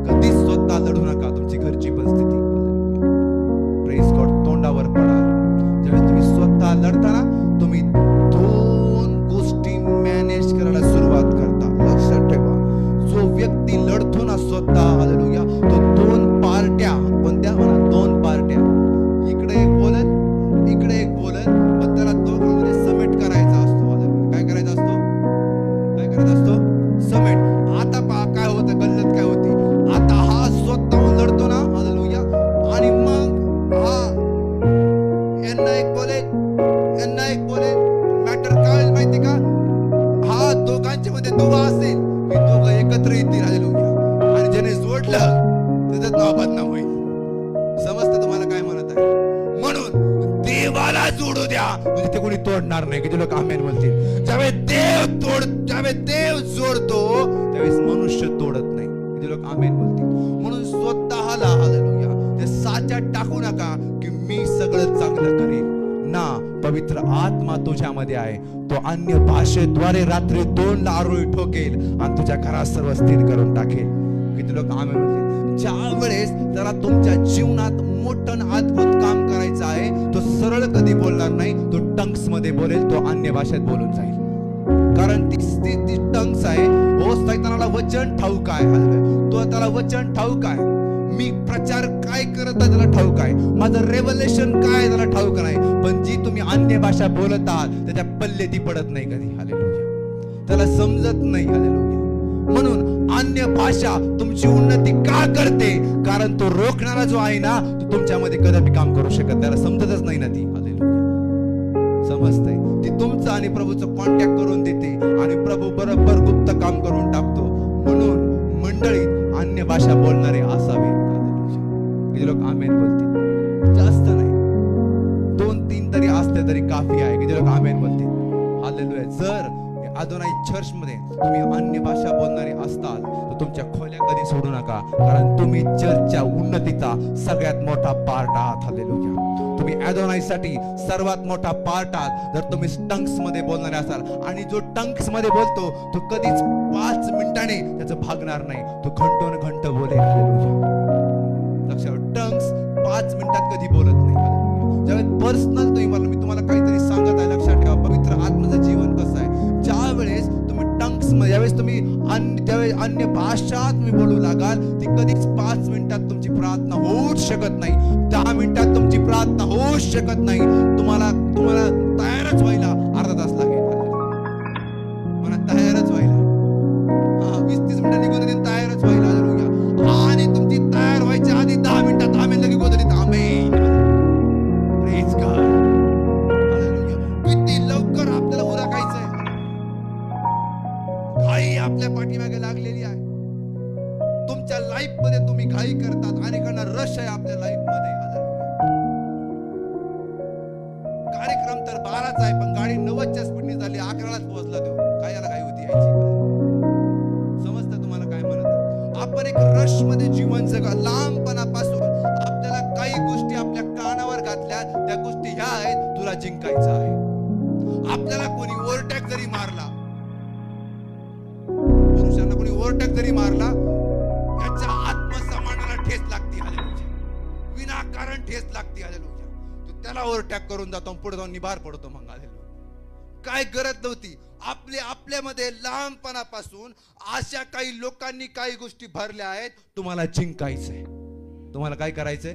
कधीच स्वतः लढू नका. तुमची घरची परिस्थिती, प्रेज गॉड, तोंडावर पडा. ज्यावेळेस तुम्ही स्वतः लढता ना, तुम्ही 2 गोष्टी मॅनेज करायला सुरुवात करता. लक्षात ठेवा, जो व्यक्ती लढतो ना स्वतः, हालेलुया, तो 2 पार्ट्या, कोणत्या? 2 पार्ट्या, इकडे एक बोलत इकडे एक बोलत, पण त्याला दोघांमध्ये समेट करायचा असतो. काय करायचा असतो? काय करायचा असतो? समेट. आता पहा काय होतं, गल्लत काय होती. आता हा स्वतःहून लढतो ना, हालेलुया, आणि मग हा यांना एक बोले मॅटर काय होईल माहिती का? हा दोघांच्या मध्ये दुवा असेल, हे दोघं एकत्र येतील, हालेलुया, आणि ज्याने जोडलं त्याचा नाव बदनाम होईल. समजतं तुम्हाला काय म्हणत आहे? म्हणून देवाला जोडू द्या, म्हणजे ते कोणी तोडणार नाही. किती लोक आमेन बोलतील? ज्यावेळेस देव जोडतो त्यावेळेस मनुष्य तोडत नाही. किती लोक आमेन बोलतील? म्हणून स्वतःला, हालेलुया, ते साच्यात टाकू नका की मी सगळं चांगलं करेन ना. पवित्र आत्मा तुझ्यामध्ये आहे, तो अन्य भाषेद्वारे रात्री 2 आरोळी ठोकेल आणि तुझ्या घरात सर्व स्थिर करून टाकेल. किती लोक आमेन बोलतील? ज्या वेळेस त्याला तुमच्या जीवनात मोठं अद्भुत काम करायचं आहे, तो सरळ कधी बोलणार नाही, तो टंग्स मध्ये बोलेल, तो अन्य भाषेत बोलून जाईल. कारण ती टंग्स आहे. हो, सैतानाला वचन ठाऊक आहे, तो त्याला वचन ठाऊक आहे. मी प्रचार काय करत आहे त्याला ठाऊक आहे, माझं रेव्हलेशन काय त्याला ठाऊक नाही. पण जी तुम्ही अन्य भाषा बोलत आहात त्याच्या पल्ले ती पडत नाही कधी. हालेलुया. त्याला समजत नाही. हालेलुया. म्हणून अन्य भाषा तुमची उन्नती का करते? कारण तो रोखणारा जो आहे ना, तो तुमच्यामध्ये कदापि काम करू शकत, त्याला समजतच नाही ना ती. हालेलुया. समजतंय? ती तुमचं आणि प्रभूचं कॉन्टॅक्ट करून देते आणि प्रभू बरोबर गुप्त काम करून टाकतो. म्हणून मंडळीत अन्य भाषा बोलणारे असावेत. किती लोक आमेन बोलतील? जास्त नाही, 2-3 तरी असले तरी काफी आहे. किती लोक आमेन बोलतील? हालेलुया. जर अदोनाई चर्च मध्ये तुम्ही अन्य भाषा बोलणारे असताल तर तुमच्या खोल्या कधी सोडू नका, कारण तुम्ही चर्चच्या उन्नतीचा सगळ्यात मोठा पार्ट आहात. हालेलुया. तुम्ही ॲडोनाईसाठी सर्वात मोठा पार्ट आहात जर तुम्ही टंग्स मध्ये बोलणारे असाल. आणि जो टंग्स मध्ये बोलतो तो कधीच 5 मिनिटाने त्याचं भागणार नाही, तो घंटोन बोलेल. हालेलुया. लक्षात, टंग्स 5 मिनिटात कधी बोलत नाही. हालेलुया. ज्यावेळेस पर्सनल मी तुम्हाला काहीतरी सांगत आहे, लक्षात ठेवा पवित्र आत्म्याचं जीवन कसं आहे. ज्या वेळेस तुम्ही टंग्स मध्ये, ज्यावेळेस तुम्ही अन्य भाषा तुम्ही बोलू लागाल, ती कधीच 5 मिनिटात तुमची प्रार्थना होऊच शकत नाही. 10 मिनिटात तुमची प्रार्थना होऊच शकत नाही. तुम्हाला तयारच व्हायला अर्धा तास लागेल. मला तयारच व्हायला 20-30 मिनिटं निघून येतील, तयारच व्हायला. हालेलुया. आणि तुमची तयार व्हायच्या आधी 10 मिनिटात आम्ही लगेच गोदलीत आमेन. Praise God. हालेलुया. किती लवकर आपल्याला उरकायचंय. घाई आपल्या पाठीमागे लागलेली आहे. तुमच्या लाईफ मध्ये तुम्ही घाई करतात, अनेकांना रश आहे आपल्या लाईफ मध्ये. कार्यक्रम तर 12चा आहे, पण गाडी 90च्या स्पीडने झाली, 11लाच पोहोचला तो. काय याला घाई होती यायची? समजतं तुम्हाला काय म्हणत? आपण एक रश मध्ये जीवन जगा. लांबपणापासून आपल्याला काही गोष्टी आपल्या कानावर घातल्या, त्या गोष्टी ह्या आहेत, तुला जिंकायचं आहे. आपल्याला कोणी ओव्हरटेक जरी मारला, पुरुषांना कोणी ओव्हरटेक जरी मारला, त्याच्या आत्मसन्मानाला ठेच लागते. हालेलुया. विनाकारण ठेच लागते. हालेलुया. तो त्याला ओव्हरटेक करून जातो, पुढे जाऊन निभार पडतो. मग हालेलुया. काय गरज नव्हती. आपल्यामध्ये लहानपणापासून अशा काही लोकांनी काही गोष्टी भरल्या आहेत. तुम्हाला जिंकायचंय. तुम्हाला काय करायचंय?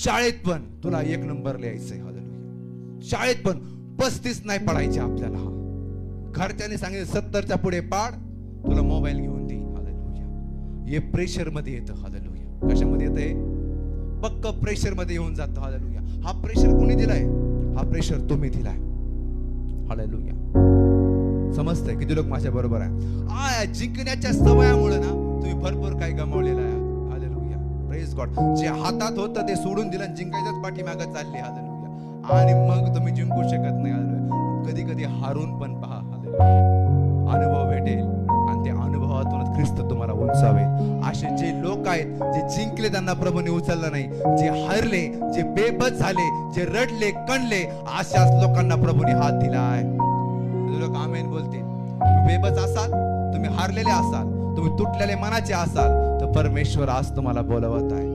शाळेत पण तुला 1 नंबर लिहायचंय. हालेलुया. शाळेत पण 35 नाही पडायचे आपल्याला. घरच्यांनी सांगितलं 70च्या पुढे पाड, तुला मोबाईल घेऊन दे. हालेलुया. हे प्रेशर मध्ये येतं. हालेलुया. कशामध्ये येतंय? पक्क प्रेशर मध्ये येऊन जातं. हालेलुया. हा प्रेशर कोणी दिलाय? हा प्रेशर तुम्ही दिलाय. हालेलुया. समजतंय? किती लोक माझ्या बरोबर आहे? जिंकण्याच्या सवयामुळे ना तुम्ही भरपूर काही गमावलेलं आहे. हालेलुया. Praise God. जे हातात होतं ते सोडून दिलं, जिंकायच्याच पाठीमागे चालले. हालेलुया. आणि मग तुम्ही जिंकू शकत नाही. हालेलुया. कधी कधी हारून पण पहा. हालेलुया. अनुभव भेटेल आणि त्या अनुभवातूनच ख्रिस्त तुम्हाला उंचावेल. असे जे लोक आहेत, जे जिंकले त्यांना प्रभूने उचललं नाही, जे हारले, जे बेबस झाले, जे रडले कणले, अशाच लोकांना प्रभूने हात दिला आहे. लोक आमेन बोलतील. तुम्ही बेबस असाल, तुम्ही हारलेले असाल, तुम्ही तुटलेले मनाचे असाल, तर परमेश्वर आज तुम्हाला बोलवत आहे.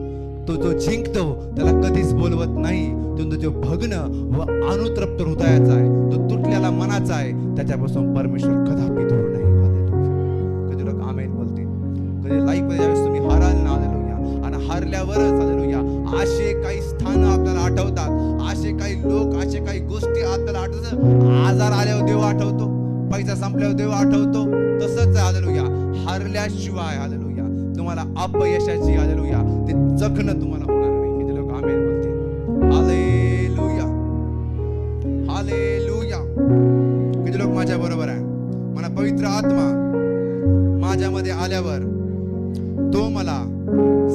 तो जो जिंकतो त्याला कधीच बोलवत नाही. तो जो भग्न व अनुतृप्त हृदयाचा आहे, तो तुटलेला मनाचा आहे, त्याच्यापासून परमेश्वर कदापि दूर नाही. हालेलुया. कधी लोक आमेन बोलतील. कधी लाईफ मध्ये ज्यावेळेस तुम्ही हाराल ना, हालेलुया, आणि हारल्यावरच हालेलुया असे काही स्थान आपल्याला आठवतात, असे काही लोक, असे काही गोष्टी आपल्याला आठवतात. आजार आल्यावर देव आठवतो, पैसा संपल्यावर देव आठवतो. तसंच हालेलुया हारल्याशिवाय हालेलुया तुम्हाला अपयशाची हालेलुया ते जखणं तुम्हाला होणार नाही. किती लोक आमेन बोलतील. हालेलुया. हालेलुया. किती लोक माझ्या बरोबर आहे? मला पवित्र आत्मा माझ्यामध्ये आल्यावर तो मला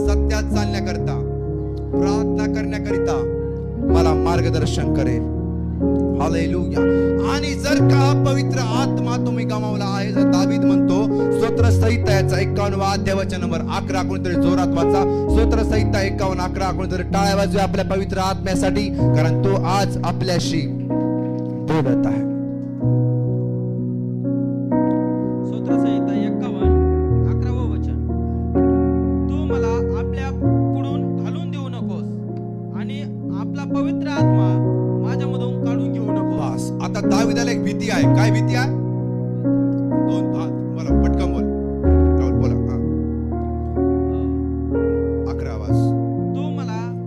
सत्यात चालण्याकरता, प्रार्थना करण्याकरिता मला मार्गदर्शन करेल. हालेलुया. आणि जर का पवित्र आत्मा तुम्ही गमावला आहे, जर दावीद म्हणतो स्तोत्र संहिता 51 अध्याय वचन नंबर 11, कोणीतरी जोरात वाचा. स्तोत्र संहिता 51:11. कोणीतरी टाळ्या वाजवा आपल्या पवित्र आत्म्यासाठी, कारण तो आज आपल्याशी बोलत आहे. स्तोत्र संहिता 51:11 वचन. तू मला आपल्या पुढून घालून देऊ नकोस आणि आपला पवित्र आत्मा माझ्यामधून काढून घेऊ नको. बस. आता दावीदाला एक भीती आहे. काय भीती आहे? बोला पटकन बोल. बोला. 11 आवाज.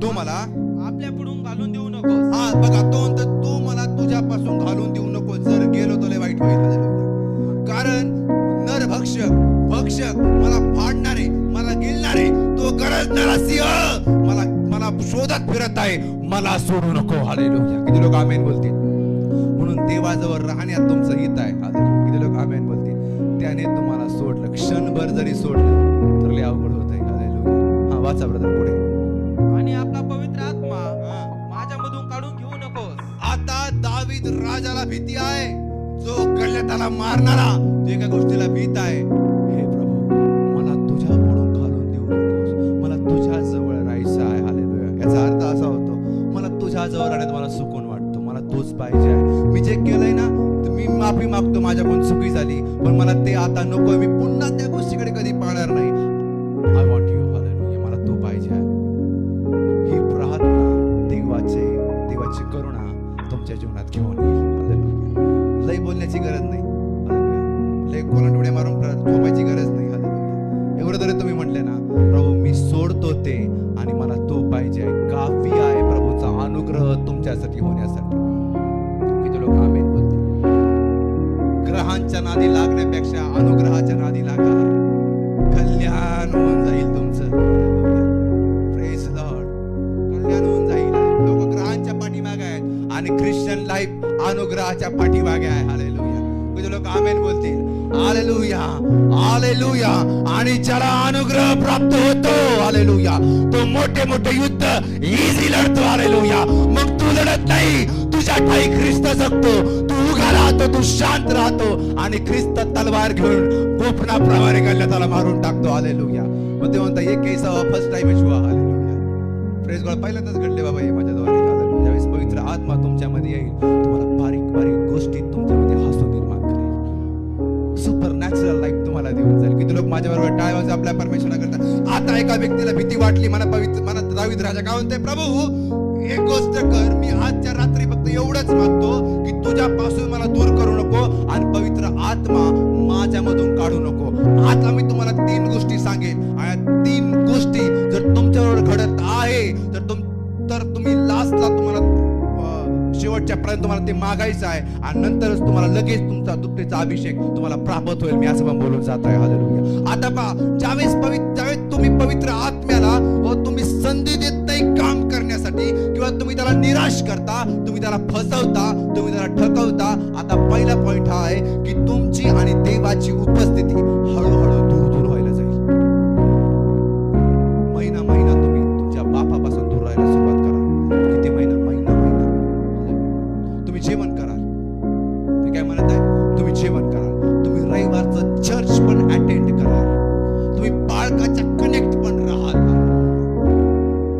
तू मला आपल्या पुढून घालून देऊ नकोस. हा बघा, तो म्हणतो तू मला तुझ्यापासून घालून देऊ नको. जर गेलो तर लय वाईट होईल. कारण भक्षक मला फाडणारे, मला गिळणारे, तो गरजणारा सिंह मला शोधत फिरत आहे. मला सोडू नको. हालेलुया. किती लोक आमेन बोलतील? म्हणून देवाजवळ राहण्यात तुमचं हित आहे. हालेलुया. किती लोक आमेन बोलतील? त्याने तुम्हाला सोडलं, क्षणभर जरी सोडलं तर लय अवघड होतंय. हालेलुया. हा वाचा ब्रदर पुढे. आणि आपला पवित्र आत्मा माझ्यामधून काढून घेऊ नकोस. आता दावीद राजाला भीती आहे. जो कळल्या त्याला मारणारा, जो एका गोष्टीला भीत आहे. हे प्रभू, मला तुझ्या पुढून घालून देऊ नकोस. मला तुझ्या जवळ राहायचं आहे. हालेलुया. याचा अर्थ असा होतो, मला तुझ्या मला सुकून वाटतो. मला तोच पाहिजे आहे. मी जे केलंय ना, मी माफी मागतो, माझ्याकडून चुकी झाली, पण मला ते आता नकोय. मी पुन्हा त्या गोष्टीकडे कधी पाहणार नाही. I want you. हालेलुया. मला तू पाहिजे आहे. ही प्रार्थना देवाची करुणा तुमच्या जीवनात घेऊन येईल. हालेलुया. लय बोलण्याची गरज नाही. हालेलुया. लय कोणाला डोळे मारून झोपायची गरज नाही. हालेलुया. एवढं तरी तुम्ही म्हटले ना, प्रभू मी सोडतो ते आणि मला तू पाहिजे आहे. काफी आहे प्रभूचा अनुग्रह तुमच्यासाठी होण्यासाठी. किती लोक आमेन बोलतील. ग्रहांच्या नादी लागण्यापेक्षा अनुग्रहाच्या नादी लागा. कल्याण होऊन जाईल तुमचं. Praise Lord. कल्याण होऊन जाईल. लोक ग्रहांच्या पाठीमागे आहेत आणि ख्रिश्चन लाईफ अनुग्रहाच्या पाठीमागे आहे. हालेलुया. किती लोक आमेन बोलतील. हालेलुया. हालेलुया. आणि ज्याला अनुग्रह प्राप्त होतो, हालेलुया, तो मोठे मोठे युद्ध इझी लढतो. हालेलुया. मग तू लढत नाही, तुझ्या ठाई ख्रिस्त जगतो. तू उगा राहतो, तू शांत राहतो आणि ख्रिस्त तलवार घेऊन गोफणाप्रमाणे गल्ल्याला मारून टाकतो. हालेलुया. मग ते म्हणता एक केस फर्स्ट टाइम हुआ. हालेलुया. Praise God. पहिल्यांदाच घडले बाबा हे माझ्याद्वारे. हालेलुया. ज्यावेळेस पवित्र आत्मा तुमच्यामध्ये येईल, तुम्हाला बारीक बारीक गोष्टी तुमच्यामध्ये हसू निर्माण करेल. सुपर नॅचरल लाईफ तुम्हाला देऊन जाईल. किती लोक माझ्या बरोबर टाळ्या वाजवून आपल्या परमेश्वराकडे. आता एका व्यक्तीला भीती वाटली. मला दावीद राजा काय म्हणते, प्रभू एक गोष्ट कर, मी आजच्या रात्री फक्त एवढंच मागतो की तुझ्यापासून मला दूर करू नको आणि पवित्र आत्मा माझ्यामधून काढू नको. आता मी तुम्हाला 3 गोष्टी सांगेन आणि 3 गोष्टी जर तुमच्याबरोबर घडत आहे तर तुम्ही लास्टला तुम्हाला शेवटच्या पर्यंत तुम्हाला ते मागायचं आहे आणि नंतरच तुम्हाला लगेच तुमचा दुप्पटीचा अभिषेक तुम्हाला प्राप्त होईल. मी असं पण बोलून जात आहे. हालेलुया. आता पहा, ज्यावेळेस तुम्ही पवित्र आत्म्याला तुम्ही संधी देत नाही काम करण्यासाठी, किंवा तुम्ही त्याला निराश करता, तुम्ही त्याला फसवता, तुम्ही त्याला ठकवता. आता पहिला पॉइंट हा आहे की तुमची आणि देवाची उपस्थिती हळूहळू दूर व्हायला जाईल. महिना तुम्ही तुमच्या बापापासून दूर राहायला सुरुवात करा. किती महिना तुम्ही जेवण कराल. मी काय म्हणत आहे, तुम्ही जेवण कराल, तुम्ही रविवारचं चर्च पण अटेंड कराल, तुम्ही बाळकाच्या कनेक्ट पण राहाल,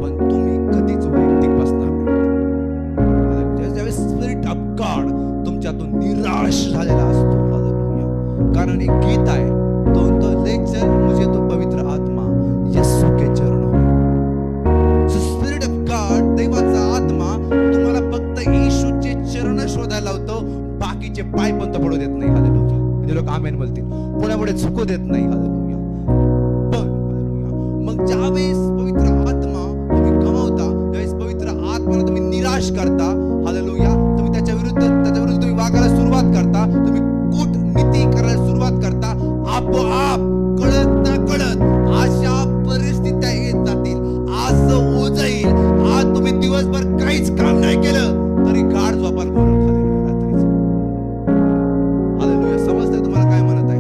पण तुम्ही कधीच वैयक्तिक बसणार नाही. ज्यावेळेस स्पिरिट ऑफ गॉड तुमच्यातून निराश झालेला असतो. कारण एक गीत आहे, तो लेक्चर मुझे तो पवित्र आत्मा यीशु के चरणों में. स्पिरिट ऑफ गॉड, देवाचा आत्मा तुम्हाला फक्त येशूचे चरण शोधायला लावतो, बाकीचे पाय पण तो पडू देत नाही. हालेलुया. म्हणजे लोक आमेन बोलतील. पुण्यापुढे झुकू देत नाही. हालेलुया. पण हालेलुया, मग ज्यावेळेस पवित्र आत्मा तुम्ही गमावता, त्यावेळेस पवित्र आत्म्याला तुम्ही निराश करता, हालेलुया, तुम्ही त्याच्या विरुद्ध तुम्ही वागायला सुरुवात करता, तुम्ही कूटनीती करायला सुरुवात करता, आपोआप कळत ना कळत अशा परिस्थित्या येत जातील. असं होत जाईल, आज तुम्ही दिवसभर काहीच काम नाही केलं तरी गाढ झोपाल बोलत. हालेलुया. समजतंय तुम्हाला काय म्हणत आहे?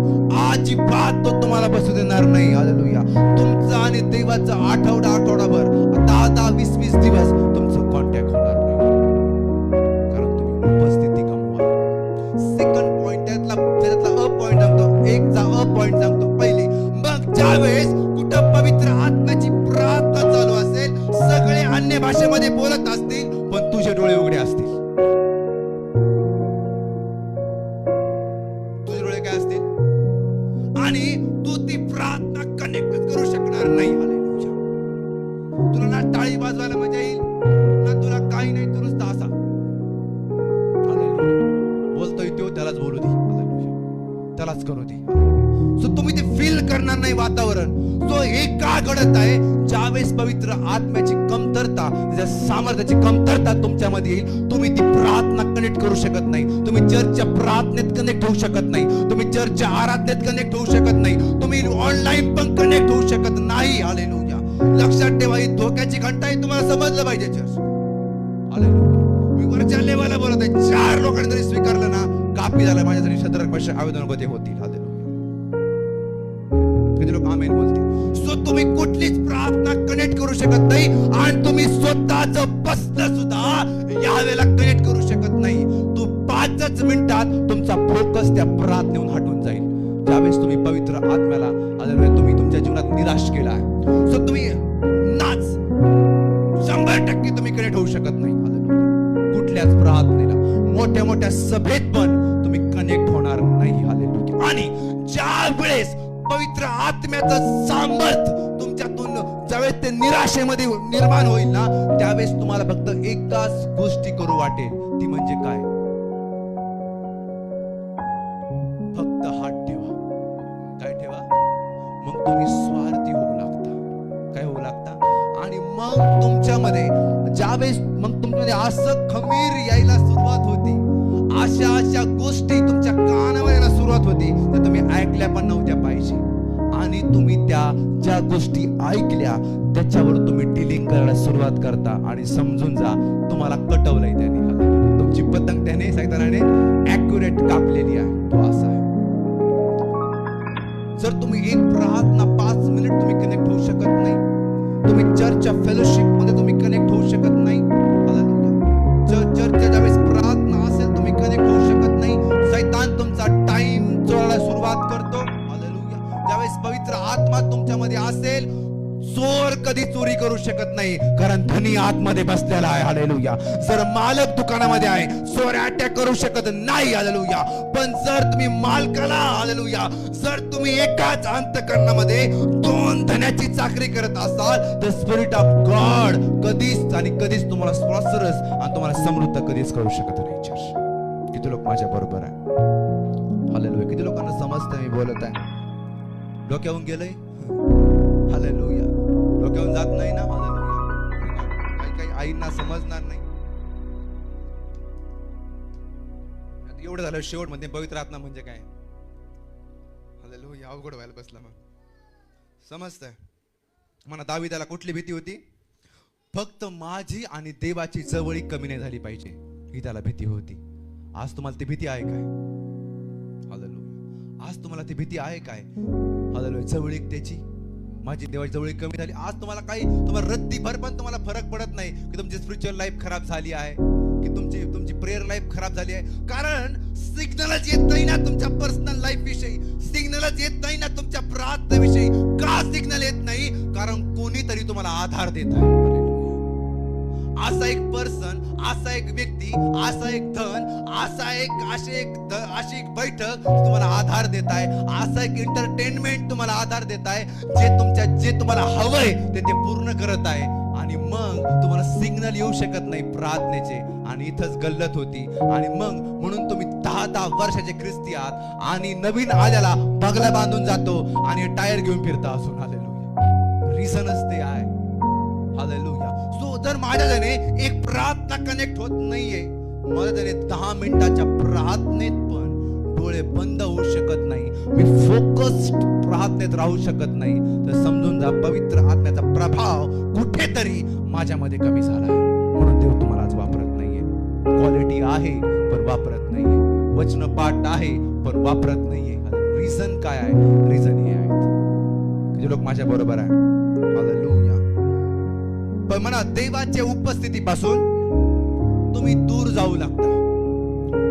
अजिबात तो तुम्हाला बसू देणार नाही. हालेलुया. तुमचा आणि देवाचा आठवडाभर 10-10, 20-20 दिवस तुमचं कॉन्टॅक्ट होणार नाही, कारण तुम्ही उपस्थिती गमवा. सेकंड पॉइंट, त्यातला अ पॉइंट सांगतो, एकचा अ पॉइंट सांगतो. पहिली, मग ज्यावेळेस कुठं पवित्र आत्म्याची प्रार्थना चालू असेल, सगळे अन्य भाषेमध्ये बोलत असतील, पण तुझे डोळे उघडे असतील. तुझे डोळे काय असतील आणि तू ती प्रार्थना कनेक्ट करू शकणार नाही. हालेलुया. तुला ना टाळी वाजवायला मजा येईल, ना तुला काही नाही, तू नुसता असा बोलतोय तो त्यालाच बोलू दे. हालेलुया. त्यालाच करू दे. सो तुम्ही ते फील करणार नाही वातावरण. सो हे का घडत आहे? ज्यावेळेस पवित्र आत्म्याची कमतरता, त्याच्या सामर्थ्याची कमतरता तुमच्यामध्ये येईल, तुम्ही ती प्रार्थना कनेक्ट करू शकत नाही, तुम्ही चर्चच्या प्रार्थनेत कनेक्ट होऊ शकत नाही, तुम्ही चर्चच्या आराधनेत कनेक्ट होऊ शकत नाही, तुम्ही ऑनलाईन पण कनेक्ट होऊ शकत नाही. हालेलुया. लक्षात ठेवा, ही धोक्याची घंटा आहे, तुम्हाला समजलं पाहिजे. चर्च, हालेलुया, मी वरच्या लेवलला बोलत आहे. 4 लोकांनी जरी स्वीकारलं ना, काफी झालं माझ्यासाठी. 17 वर्ष आवेदन होतील. हालेलुया. किती लोक आमेन बोलतील? सो तुम्ही कुठलीच प्रार्थना कनेक्ट करू शकत नाही आणि तुम्ही स्वतःच बसणं सुद्धा यावेळेला कनेक्ट करू शकत नाही. तू 5 मिनिटात तुमचा फोकस त्या प्रार्थनेहून हटून जाईल. ज्यावेळेस तुम्ही पवित्र आत्म्याला, तुम्ही तुमच्या जीवनात निराश केला आहे, सो तुम्ही नाच 100% तुम्ही कनेक्ट होऊ शकत नाही. छोट्याच प्रार्थनेला, मोठ्या मोठ्या सभेत पण तुम्ही कनेक्ट होणार नाही. हालेलुया. आणि ज्या वेळेस पवित्र आत्म्याचं सामर्थ तुमच्यातून ज्यावेळेस ते निराशेमध्ये निर्माण होईल ना, त्यावेळेस तुम्हाला फक्त एकाच गोष्टी करू वाटेल, ती म्हणजे काय? फक्त हात ठेवा. काय ठेवा? मग तुम्ही स्वार्थी होऊ लागता. काय होऊ लागता? आणि मग तुमच्यामध्ये ज्यावेळेस मग तुमच्यामध्ये असं खमीर यायला सुरुवात होती, अशा गोष्टी तुमच्या कानावर यायला सुरुवात होती, तर तुम्ही ऐकल्या पण नव्हत्या पाहिजे. आणि तुम्ही त्या ज्या गोष्टी ऐकल्या त्याच्यावर तुम्ही डिलिंग करायला सुरुवात करता. आणि समजून जा, तुम्हाला कटवलंय त्याने. तुमची पतंग त्याने सैतानाने ॲक्युरेट कापलेली आहे. तो असा आहे. जर तुम्ही एक प्रार्थना 5 मिनिट तुम्ही कनेक्ट होऊ शकत नाही, तुम्ही चर्चच्या फेलोशिप मध्ये तुम्ही कनेक्ट होऊ शकत नाही. चर्चच्या ज्यावेळेस प्रार्थना असेल तुम्ही कनेक्ट होऊ शकत नाही. सैतान तुमचा टाइम चोरायला सुरुवात करतो. हालेलुया. ज्यावेळेस पवित्र आत्मा तुमच्यामध्ये असेल, चोर कधी चोरी करू शकत नाही, कारण धनी आतमध्ये बसलेला आहे. हालेलुया. जर मालक दुकानामध्ये आहे, चोर अटॅक करू शकत नाही. हालेलुया. पण जर तुम्ही मालकाला, हालेलुया, जर तुम्ही एकाच अंतःकरणामध्ये 2 धन्याची चाकरी करत असाल, तर स्पिरिट ऑफ गॉड कधीच आणि कधीच तुम्हाला प्रॉस्परस आणि तुम्हाला समृद्ध कधीच करू शकत नाही. चर्च, किती लोक माझ्या बरोबर आहे? हालेलुया. किती लोकांना समजतं मी बोलत आहे? डोक्यावरून गेलंय? हालेलुया. डोक्यावरून जात नाही ना? हालेलुया. काही आईंना समजणार नाही. एवढं झालं शेवट मध्ये पवित्र आत्मा म्हणजे काय? हालेलुया. अवघड व्हायला बसला. मग समजतंय म्हणा, दाविदाला कुठली भीती होती? फक्त माझी आणि देवाची जवळी कमी नाही झाली पाहिजे, ही त्याला भीती होती. आज तुम्हाला ती भीती आहे काय? हालेलुया. आज तुम्हाला ती भीती आहे काय? हालेलुया. जवळीक त्याची, माझी देवाची जवळीक कमी झाली. आज तुम्हाला रत्तीभर पण तुम्हाला फरक पडत नाही की तुमची स्पिरिच्युअल लाईफ खराब झाली आहे, की तुमची प्रेयर लाईफ खराब झाली आहे. कारण सिग्नलच येत नाही ना तुमच्या पर्सनल लाईफ विषयी, सिग्नलच येत नाही ना तुमच्या प्रार्थनेविषयी. का सिग्नल येत नाही? कारण कोणीतरी तुम्हाला आधार देत आहे. असा एक पर्सन, असा एक व्यक्ती, असा एक धन, अशी एक बैठक तुम्हाला आधार देत आहे. असा एक एंटरटेनमेंट तुम्हाला आधार देत आहे, जे तुम्हाला हवंय ते पूर्ण करत आहे. आणि मग तुम्हाला सिग्नल येऊ शकत नाही प्रार्थनेचे, आणि इथंच गल्लत होती. आणि मग म्हणून तुम्ही 10 वर्षाचे ख्रिस्ती आहात आणि नवीन आल्याला बगला बांधून जातो आणि टायर घेऊन फिरता असून. हालेलुया. रिझनच ते आहे. हालेलुया. सो जर माझ्याने एक प्रार्थना कनेक्ट होत नाहीये, माझ्याने 10 मिनिटाच्या प्रार्थनेत पण डोळे बंद होऊ शकत नाही, मी फोकस्ड प्रार्थनेत राहू शकत नाही, तर समजून जा पवित्र आत्म्याचा प्रभाव कुठेतरी माझ्यामध्ये कमी झाला आहे. म्हणून देव तुम्हाला आज वापरत नाहीये. क्वालिटी आहे पण वापरत नाहीये. वचन पाठ आहे पण वापरत नाहीये. रिझन काय आहे? रिझन हे आहेत. किती लोक माझ्या बरोबर आहे? हालेलुया. पण म्हणा, देवाच्या उपस्थितीपासून तुम्ही दूर जाऊ लागता,